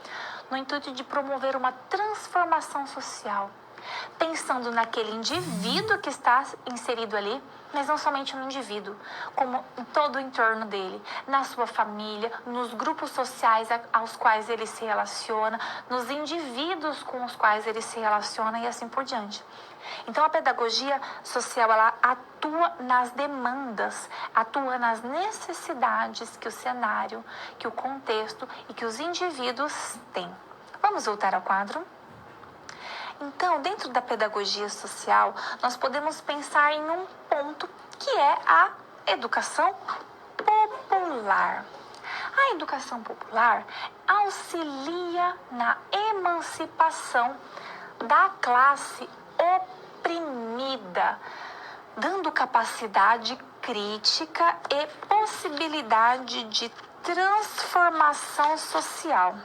no intuito de promover uma transformação social, pensando naquele indivíduo que está inserido ali, mas não somente no indivíduo, como em todo o entorno dele, na sua família, nos grupos sociais aos quais ele se relaciona, nos indivíduos com os quais ele se relaciona e assim por diante. Então, a pedagogia social, ela atua nas demandas, atua nas necessidades que o cenário, que o contexto e que os indivíduos têm. Vamos voltar ao quadro? Então, dentro da pedagogia social, nós podemos pensar em um ponto que é a educação popular. A educação popular auxilia na emancipação da classe oprimida, dando capacidade crítica e possibilidade de transformação social.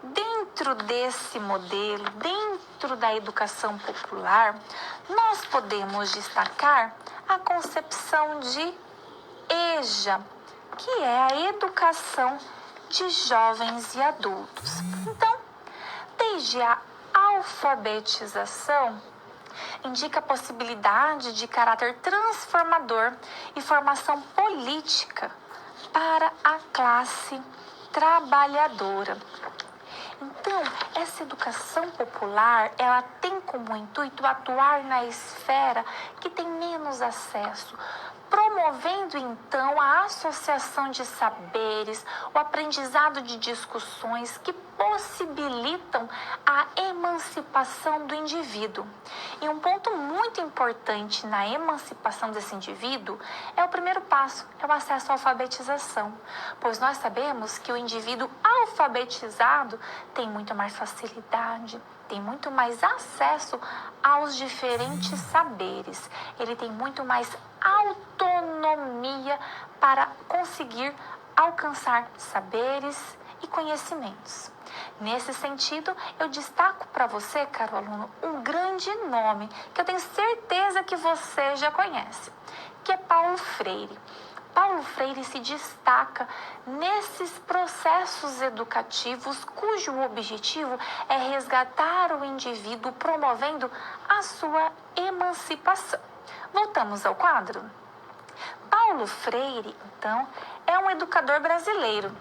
Dentro desse modelo, dentro da educação popular, nós podemos destacar a concepção de EJA, que é a educação de jovens e adultos. Então, desde a alfabetização, indica a possibilidade de caráter transformador e formação política para a classe trabalhadora. Então, essa educação popular, ela tem como intuito atuar na esfera que tem menos acesso, promovendo então a associação de saberes, o aprendizado de discussões que possibilitam a emancipação do indivíduo. E um ponto muito importante na emancipação desse indivíduo é o primeiro passo, é o acesso à alfabetização, pois nós sabemos que o indivíduo alfabetizado tem muito mais facilidade, tem muito mais acesso aos diferentes saberes, ele tem muito mais autonomia para conseguir alcançar saberes e conhecimentos. Nesse sentido, eu destaco para você, caro aluno, um grande nome que eu tenho certeza que você já conhece, que é Paulo Freire. Paulo Freire se destaca nesses processos educativos cujo objetivo é resgatar o indivíduo promovendo a sua emancipação. Voltamos ao quadro? Paulo Freire, então, é um educador brasileiro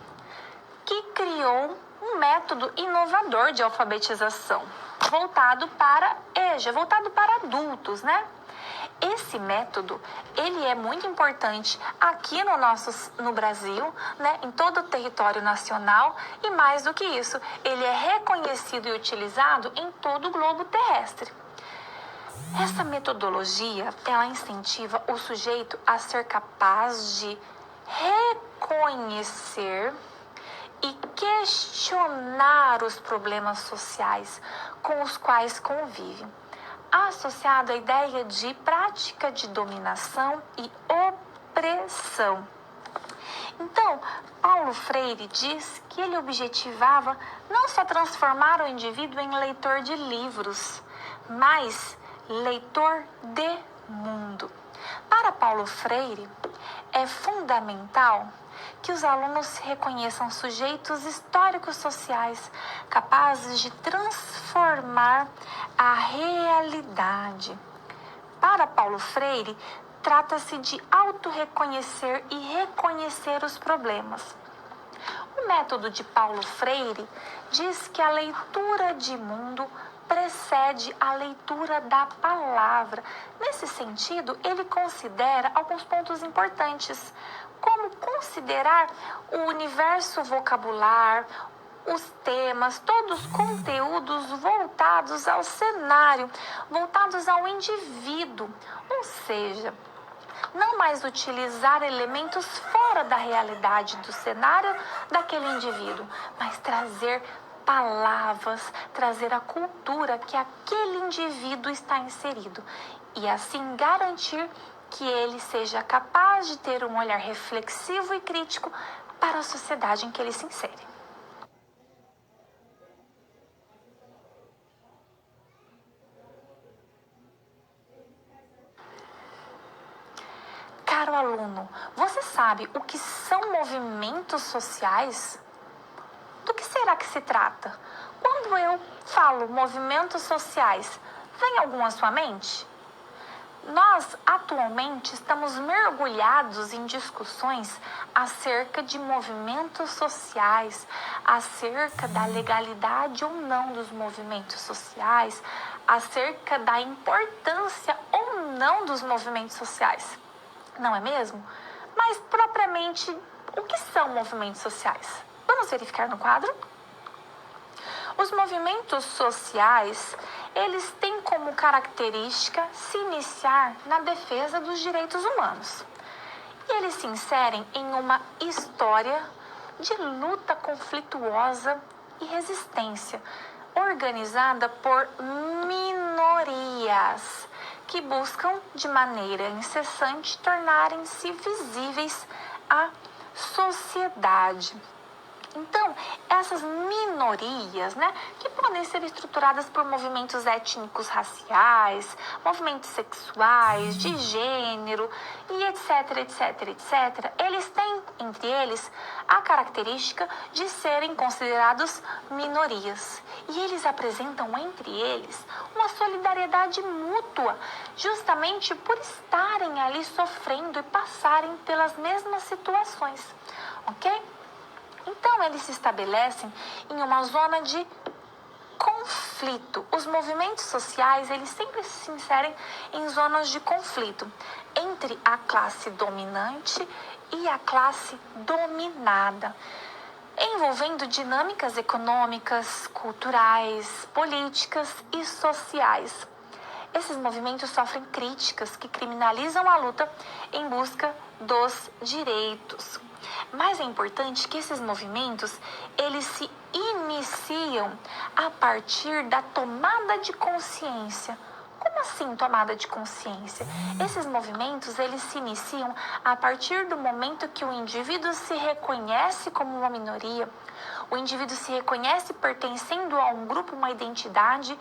que criou um método inovador de alfabetização, voltado para adultos, né? Esse método, ele é muito importante aqui no Brasil, né, em todo o território nacional, e mais do que isso, ele é reconhecido e utilizado em todo o globo terrestre. Essa metodologia, ela incentiva o sujeito a ser capaz de reconhecer e questionar os problemas sociais com os quais convive, associado à ideia de prática de dominação e opressão. Então, Paulo Freire diz que ele objetivava não só transformar o indivíduo em leitor de livros, mas leitor de mundo. Para Paulo Freire, é fundamental que os alunos se reconheçam sujeitos históricos sociais capazes de transformar a realidade. Para Paulo Freire, trata-se de autorreconhecer e reconhecer os problemas. O método de Paulo Freire diz que a leitura de mundo precede a leitura da palavra. Nesse sentido, ele considera alguns pontos importantes, como considerar o universo vocabular, os temas, todos os conteúdos voltados ao cenário, voltados ao indivíduo, ou seja, não mais utilizar elementos fora da realidade do cenário daquele indivíduo, mas trazer palavras, trazer a cultura que aquele indivíduo está inserido e assim garantir que ele seja capaz de ter um olhar reflexivo e crítico para a sociedade em que ele se insere. Caro aluno, você sabe o que são movimentos sociais? Do que será que se trata? Quando eu falo movimentos sociais, vem algum à sua mente? Nós, atualmente, estamos mergulhados em discussões acerca de movimentos sociais, acerca da legalidade ou não dos movimentos sociais, acerca da importância ou não dos movimentos sociais. Não é mesmo? Mas, propriamente, o que são movimentos sociais? Vamos verificar no quadro? Os movimentos sociais, eles têm como característica se iniciar na defesa dos direitos humanos. E eles se inserem em uma história de luta conflituosa e resistência, organizada por minorias que buscam de maneira incessante tornarem-se visíveis à sociedade. Então, essas minorias, que podem ser estruturadas por movimentos étnicos raciais, movimentos sexuais, de gênero e etc, eles têm, entre eles, a característica de serem considerados minorias. E eles apresentam, entre eles, uma solidariedade mútua, justamente por estarem ali sofrendo e passarem pelas mesmas situações. ok? Então, eles se estabelecem em uma zona de conflito. Os movimentos sociais, eles sempre se inserem em zonas de conflito entre a classe dominante e a classe dominada, envolvendo dinâmicas econômicas, culturais, políticas e sociais. Esses movimentos sofrem críticas que criminalizam a luta em busca dos direitos. Mas é importante que esses movimentos, eles se iniciam a partir da tomada de consciência. Como assim tomada de consciência? Esses movimentos, eles se iniciam a partir do momento que o indivíduo se reconhece como uma minoria, o indivíduo se reconhece pertencendo a um grupo, uma identidade,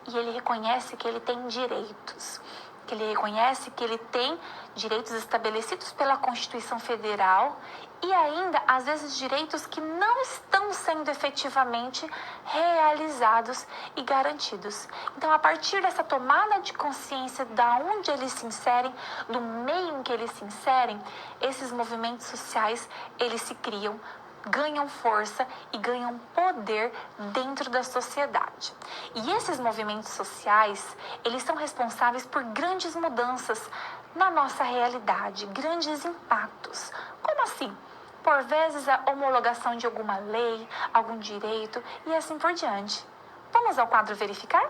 e ele reconhece que ele tem direitos, que ele reconhece que ele tem direitos estabelecidos pela Constituição Federal e ainda, às vezes, direitos que não estão sendo efetivamente realizados e garantidos. Então, a partir dessa tomada de consciência da onde eles se inserem, do meio em que eles se inserem, esses movimentos sociais, eles se criam, ganham força e ganham poder dentro da sociedade. E esses movimentos sociais, eles são responsáveis por grandes mudanças na nossa realidade, grandes impactos. Como assim? Por vezes a homologação de alguma lei, algum direito e assim por diante. Vamos ao quadro verificar?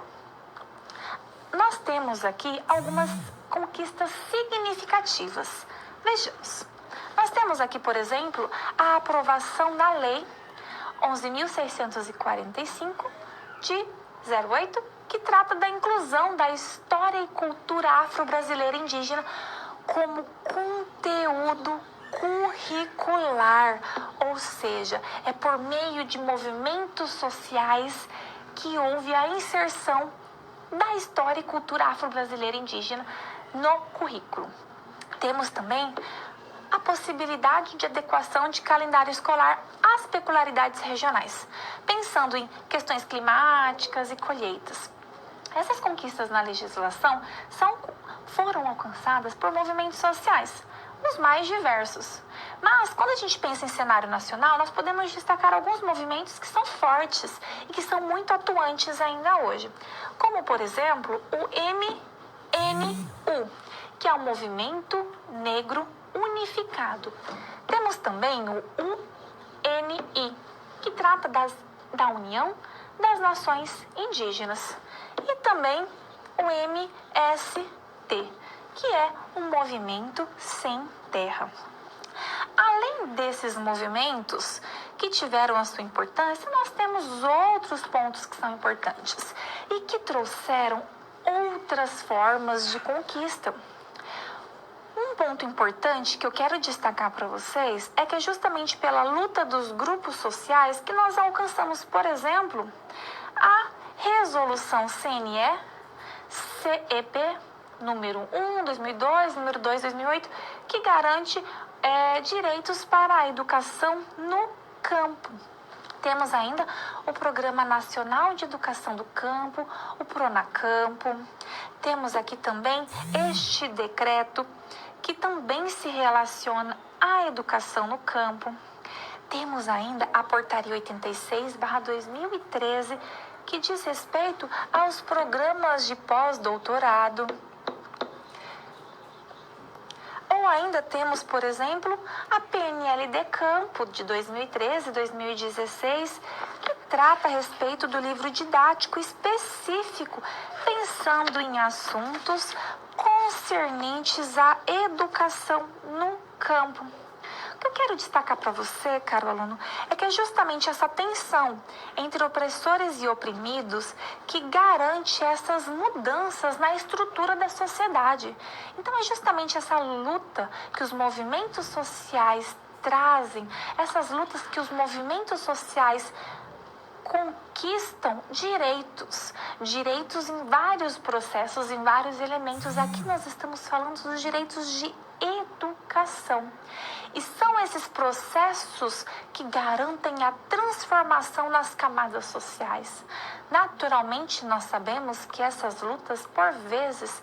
Nós temos aqui algumas conquistas significativas. Vejamos. Nós temos aqui, por exemplo, a aprovação da Lei 11.645 de 08, que trata da inclusão da história e cultura afro-brasileira indígena como conteúdo curricular, ou seja, é por meio de movimentos sociais que houve a inserção da história e cultura afro-brasileira indígena no currículo. Temos também a possibilidade de adequação de calendário escolar às peculiaridades regionais, pensando em questões climáticas e colheitas. Essas conquistas na legislação foram alcançadas por movimentos sociais, os mais diversos. Mas, quando a gente pensa em cenário nacional, nós podemos destacar alguns movimentos que são fortes e que são muito atuantes ainda hoje, como, por exemplo, o MNU, que é o Movimento Negro Unificado. Temos também o UNI, que trata da União das Nações Indígenas. E também o MST, que é um movimento sem terra. Além desses movimentos que tiveram a sua importância, nós temos outros pontos que são importantes e que trouxeram outras formas de conquista. Um ponto importante que eu quero destacar para vocês é que é justamente pela luta dos grupos sociais que nós alcançamos, por exemplo, a Resolução CNE-CEP número 1, 2002, número 2, 2008, que garante direitos para a educação no campo. Temos ainda o Programa Nacional de Educação do Campo, o Pronacampo. Temos aqui também este decreto que também se relaciona à educação no campo. Temos ainda a Portaria 86/2013, que diz respeito aos programas de pós-doutorado. Ou ainda temos, por exemplo, a PNLD Campo de 2013 e 2016, que trata a respeito do livro didático específico, pensando em assuntos concernentes à educação no campo. O que eu quero destacar para você, caro aluno, é que é justamente essa tensão entre opressores e oprimidos que garante essas mudanças na estrutura da sociedade. Então, é justamente essa luta que os movimentos sociais trazem, essas lutas que os movimentos sociais conquistam direitos em vários processos, em vários elementos. Aqui nós estamos falando dos direitos de educação. E são esses processos que garantem a transformação nas camadas sociais. Naturalmente, nós sabemos que essas lutas, por vezes,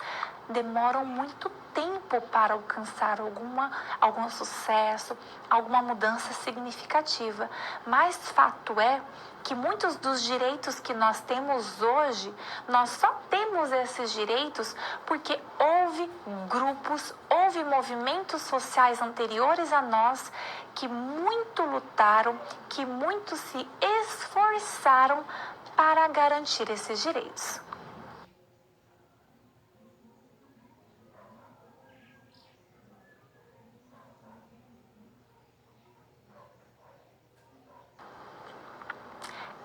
demoram muito tempo para alcançar algum sucesso, alguma mudança significativa. Mas fato é que muitos dos direitos que nós temos hoje, nós só temos esses direitos porque houve grupos, houve movimentos sociais anteriores a nós que muito lutaram, que muito se esforçaram para garantir esses direitos.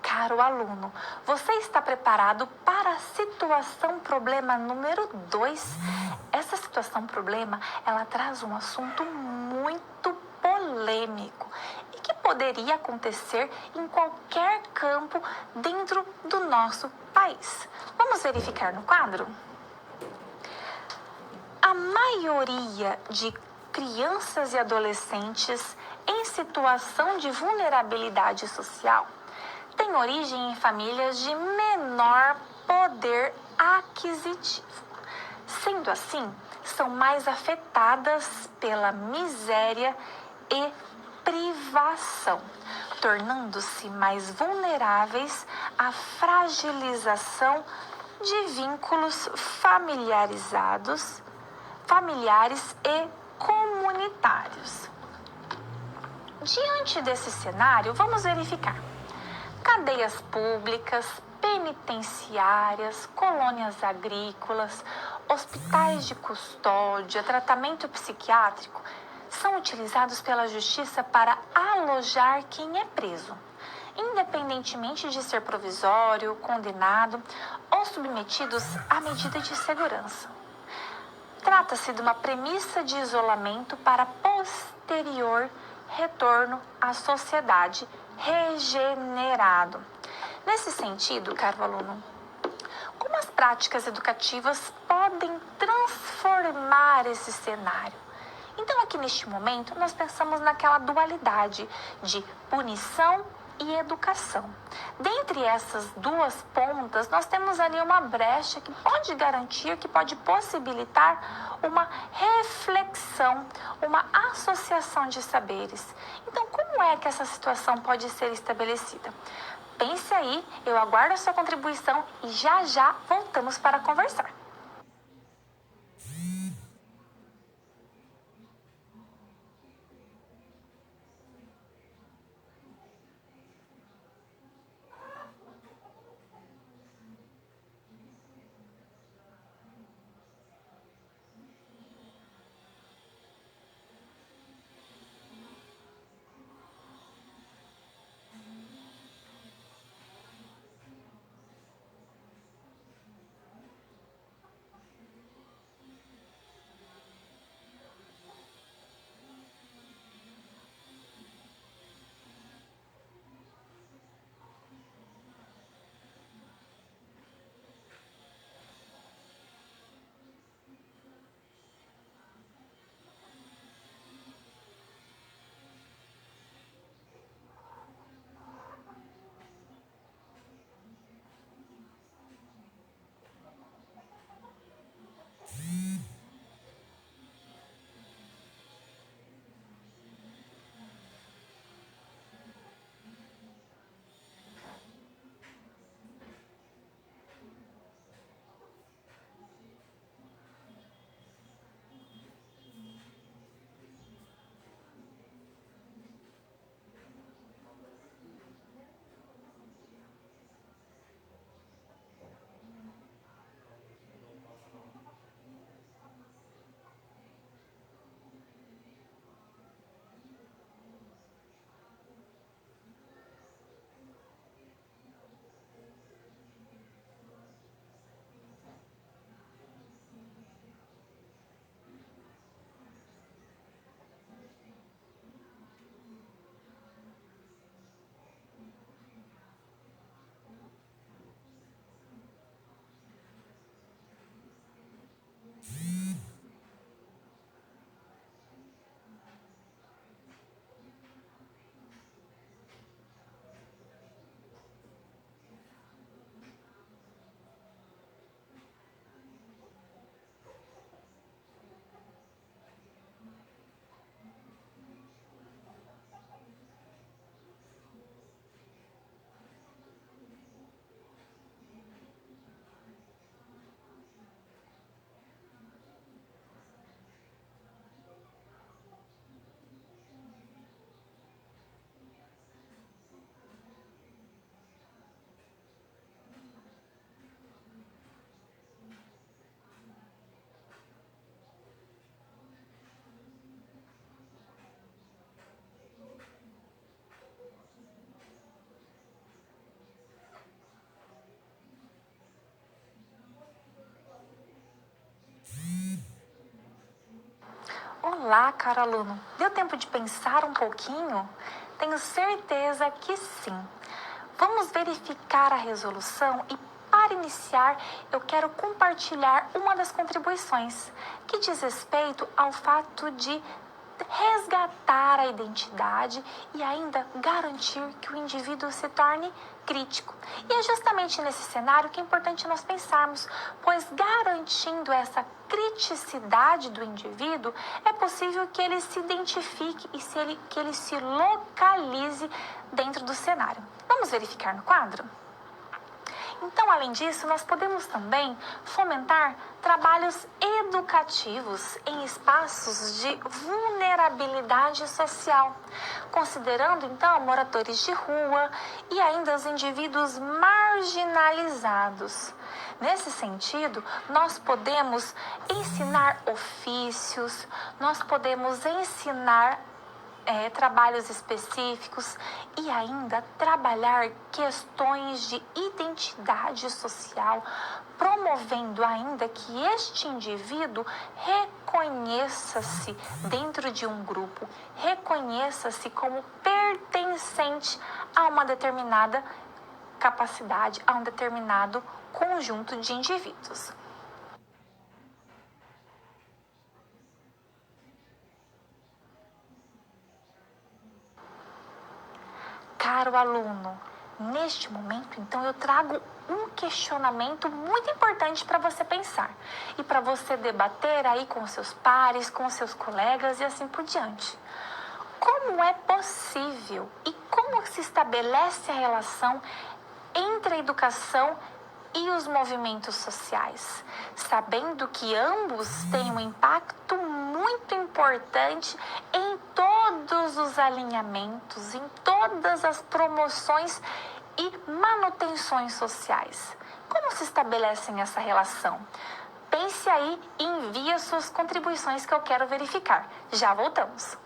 Caro aluno, você está preparado para a situação problema número 2? Essa situação problema, ela traz um assunto muito polêmico e que poderia acontecer em qualquer campo dentro do nosso país. Vamos verificar no quadro? A maioria de crianças e adolescentes em situação de vulnerabilidade social tem origem em famílias de menor poder aquisitivo. Sendo assim, são mais afetadas pela miséria e privação, tornando-se mais vulneráveis à fragilização de vínculos familiares e comunitários. Diante desse cenário, vamos verificar cadeias públicas, penitenciárias, colônias agrícolas, hospitais de custódia, tratamento psiquiátrico são utilizados pela justiça para alojar quem é preso, independentemente de ser provisório, condenado ou submetidos à medida de segurança. Trata-se de uma premissa de isolamento para posterior retorno à sociedade regenerado. Nesse sentido, caro aluno, como as práticas educativas podem transformar esse cenário? Então, aqui neste momento, nós pensamos naquela dualidade de punição e educação. Dentre essas duas pontas, nós temos ali uma brecha que pode garantir, que pode possibilitar uma reflexão, uma associação de saberes. Então, como é que essa situação pode ser estabelecida? Pense aí, eu aguardo a sua contribuição e já já voltamos para conversar. Olá, caro aluno. Deu tempo de pensar um pouquinho? Tenho certeza que sim. Vamos verificar a resolução e, para iniciar, eu quero compartilhar uma das contribuições, que diz respeito ao fato de resgatar a identidade e ainda garantir que o indivíduo se torne crítico. E é justamente nesse cenário que é importante nós pensarmos, pois garantindo essa criticidade do indivíduo, é possível que ele se identifique e que ele se localize dentro do cenário. Vamos verificar no quadro? Então, além disso, nós podemos também fomentar trabalhos educativos em espaços de vulnerabilidade social, considerando então moradores de rua e ainda os indivíduos marginalizados. Nesse sentido, nós podemos ensinar ofícios, nós podemos ensinar trabalhos específicos e ainda trabalhar questões de identidade social, promovendo ainda que este indivíduo reconheça-se dentro de um grupo, reconheça-se como pertencente a uma determinada capacidade, a um determinado conjunto de indivíduos. Caro aluno, neste momento, então, eu trago um questionamento muito importante para você pensar e para você debater aí com seus pares, com seus colegas e assim por diante. Como é possível e como se estabelece a relação entre a educação e os movimentos sociais, sabendo que ambos têm um impacto muito importante em todos os alinhamentos, em todas as promoções e manutenções sociais. Como se estabelecem essa relação? Pense aí e envie as suas contribuições que eu quero verificar. Já voltamos.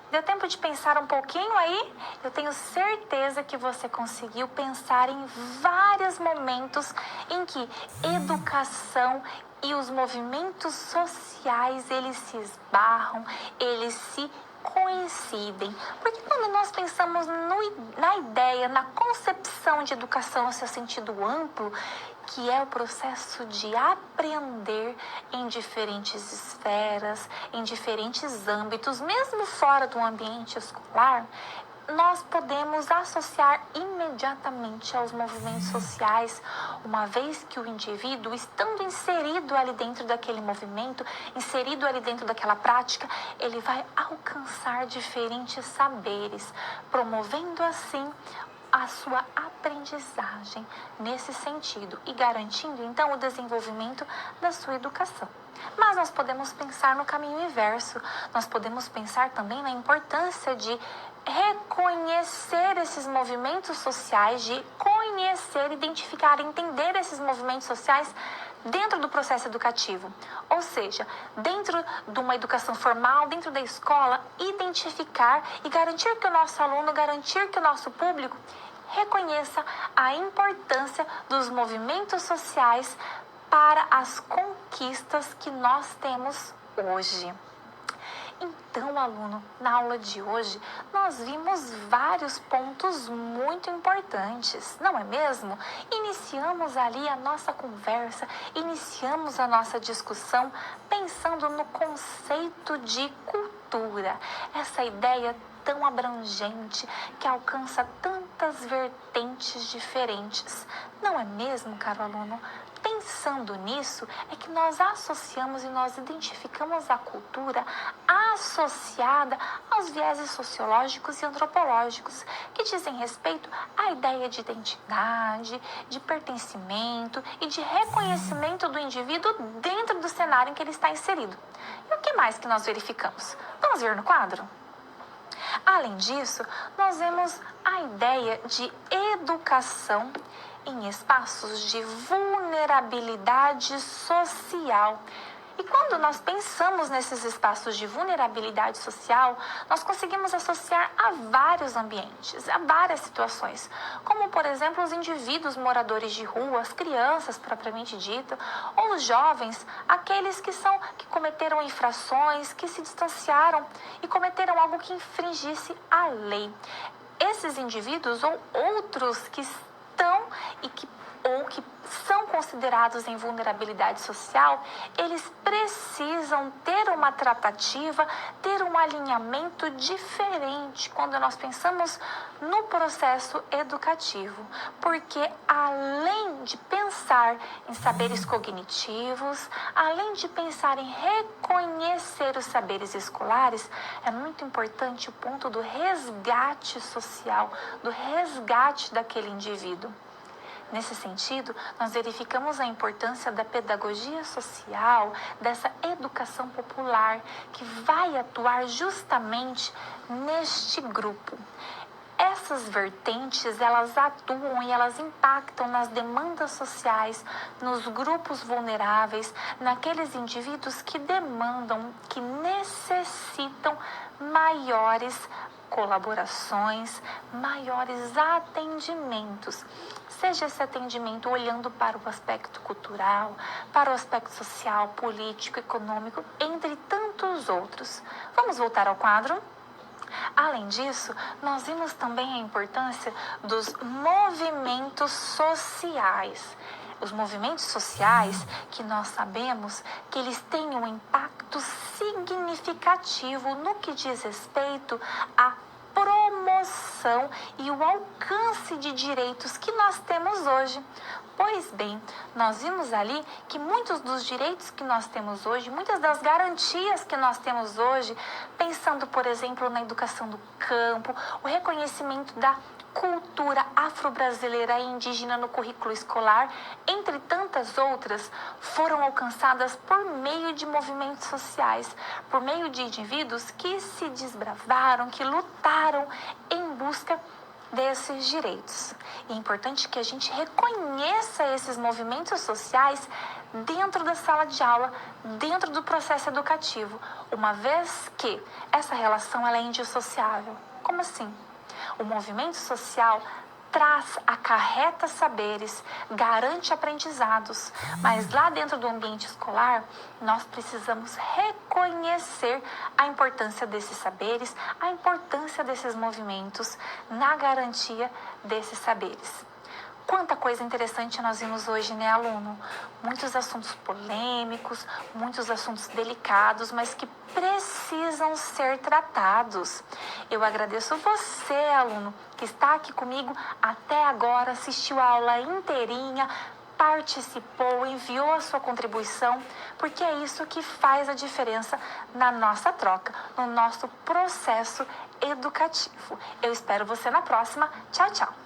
Deu tempo de pensar um pouquinho aí? Eu tenho certeza que você conseguiu pensar em vários momentos em que educação e os movimentos sociais, eles se esbarram, eles se coincidem. Porque quando nós pensamos na ideia, na concepção de educação no seu sentido amplo, que é o processo de aprender em diferentes esferas, em diferentes âmbitos, mesmo fora do ambiente escolar, nós podemos associar imediatamente aos movimentos sociais, uma vez que o indivíduo, estando inserido ali dentro daquele movimento, inserido ali dentro daquela prática, ele vai alcançar diferentes saberes, promovendo assim a sua aprendizagem nesse sentido e garantindo então o desenvolvimento da sua educação. Mas nós podemos pensar no caminho inverso, nós podemos pensar também na importância de reconhecer esses movimentos sociais, de conhecer, identificar, entender esses movimentos sociais dentro do processo educativo. Ou seja, dentro de uma educação formal, dentro da escola, identificar e garantir que o nosso aluno, garantir que o nosso público reconheça a importância dos movimentos sociais para as conquistas que nós temos hoje. Então, aluno, na aula de hoje, nós vimos vários pontos muito importantes, não é mesmo? Iniciamos ali a nossa conversa, iniciamos a nossa discussão pensando no conceito de cultura, essa ideia tão abrangente que alcança tantas vertentes diferentes, não é mesmo, caro aluno? Pensando nisso, é que nós associamos e nós identificamos a cultura associada aos vieses sociológicos e antropológicos, que dizem respeito à ideia de identidade, de pertencimento e de reconhecimento do indivíduo dentro do cenário em que ele está inserido. E o que mais que nós verificamos? Vamos ver no quadro? Além disso, nós vemos a ideia de educação em espaços de vulnerabilidade social. E quando nós pensamos nesses espaços de vulnerabilidade social, nós conseguimos associar a vários ambientes, a várias situações, como, por exemplo, os indivíduos moradores de rua, as crianças propriamente dita, ou os jovens, aqueles que cometeram infrações, que se distanciaram e cometeram algo que infringisse a lei. Esses indivíduos ou outros que estão ou que são considerados em vulnerabilidade social, eles precisam ter uma tratativa, ter um alinhamento diferente quando nós pensamos no processo educativo. Porque além de pensar em saberes cognitivos, além de pensar em reconhecer os saberes escolares, é muito importante o ponto do resgate social, do resgate daquele indivíduo. Nesse sentido, nós verificamos a importância da pedagogia social, dessa educação popular, que vai atuar justamente neste grupo. Essas vertentes, elas atuam e elas impactam nas demandas sociais, nos grupos vulneráveis, naqueles indivíduos que demandam, que necessitam maiores colaborações, maiores atendimentos. Seja esse atendimento olhando para o aspecto cultural, para o aspecto social, político, econômico, entre tantos outros. Vamos voltar ao quadro? Além disso, nós vimos também a importância dos movimentos sociais. Os movimentos sociais, que nós sabemos que eles têm um impacto significativo no que diz respeito à promoção e o alcance de direitos que nós temos hoje. Pois bem, nós vimos ali que muitos dos direitos que nós temos hoje, muitas das garantias que nós temos hoje, pensando, por exemplo, na educação do campo, o reconhecimento da cultura afro-brasileira e indígena no currículo escolar, entre tantas outras, foram alcançadas por meio de movimentos sociais, por meio de indivíduos que se desbravaram, que lutaram em busca desses direitos. E é importante que a gente reconheça esses movimentos sociais dentro da sala de aula, dentro do processo educativo, uma vez que essa relação ela é indissociável. Como assim? O movimento social traz, acarreta saberes, garante aprendizados, mas lá dentro do ambiente escolar, nós precisamos reconhecer a importância desses saberes, a importância desses movimentos na garantia desses saberes. Quanta coisa interessante nós vimos hoje, né, aluno? Muitos assuntos polêmicos, muitos assuntos delicados, mas que precisam ser tratados. Eu agradeço você, aluno, que está aqui comigo até agora, assistiu a aula inteirinha, participou, enviou a sua contribuição, porque é isso que faz a diferença na nossa troca, no nosso processo educativo. Eu espero você na próxima. Tchau, tchau!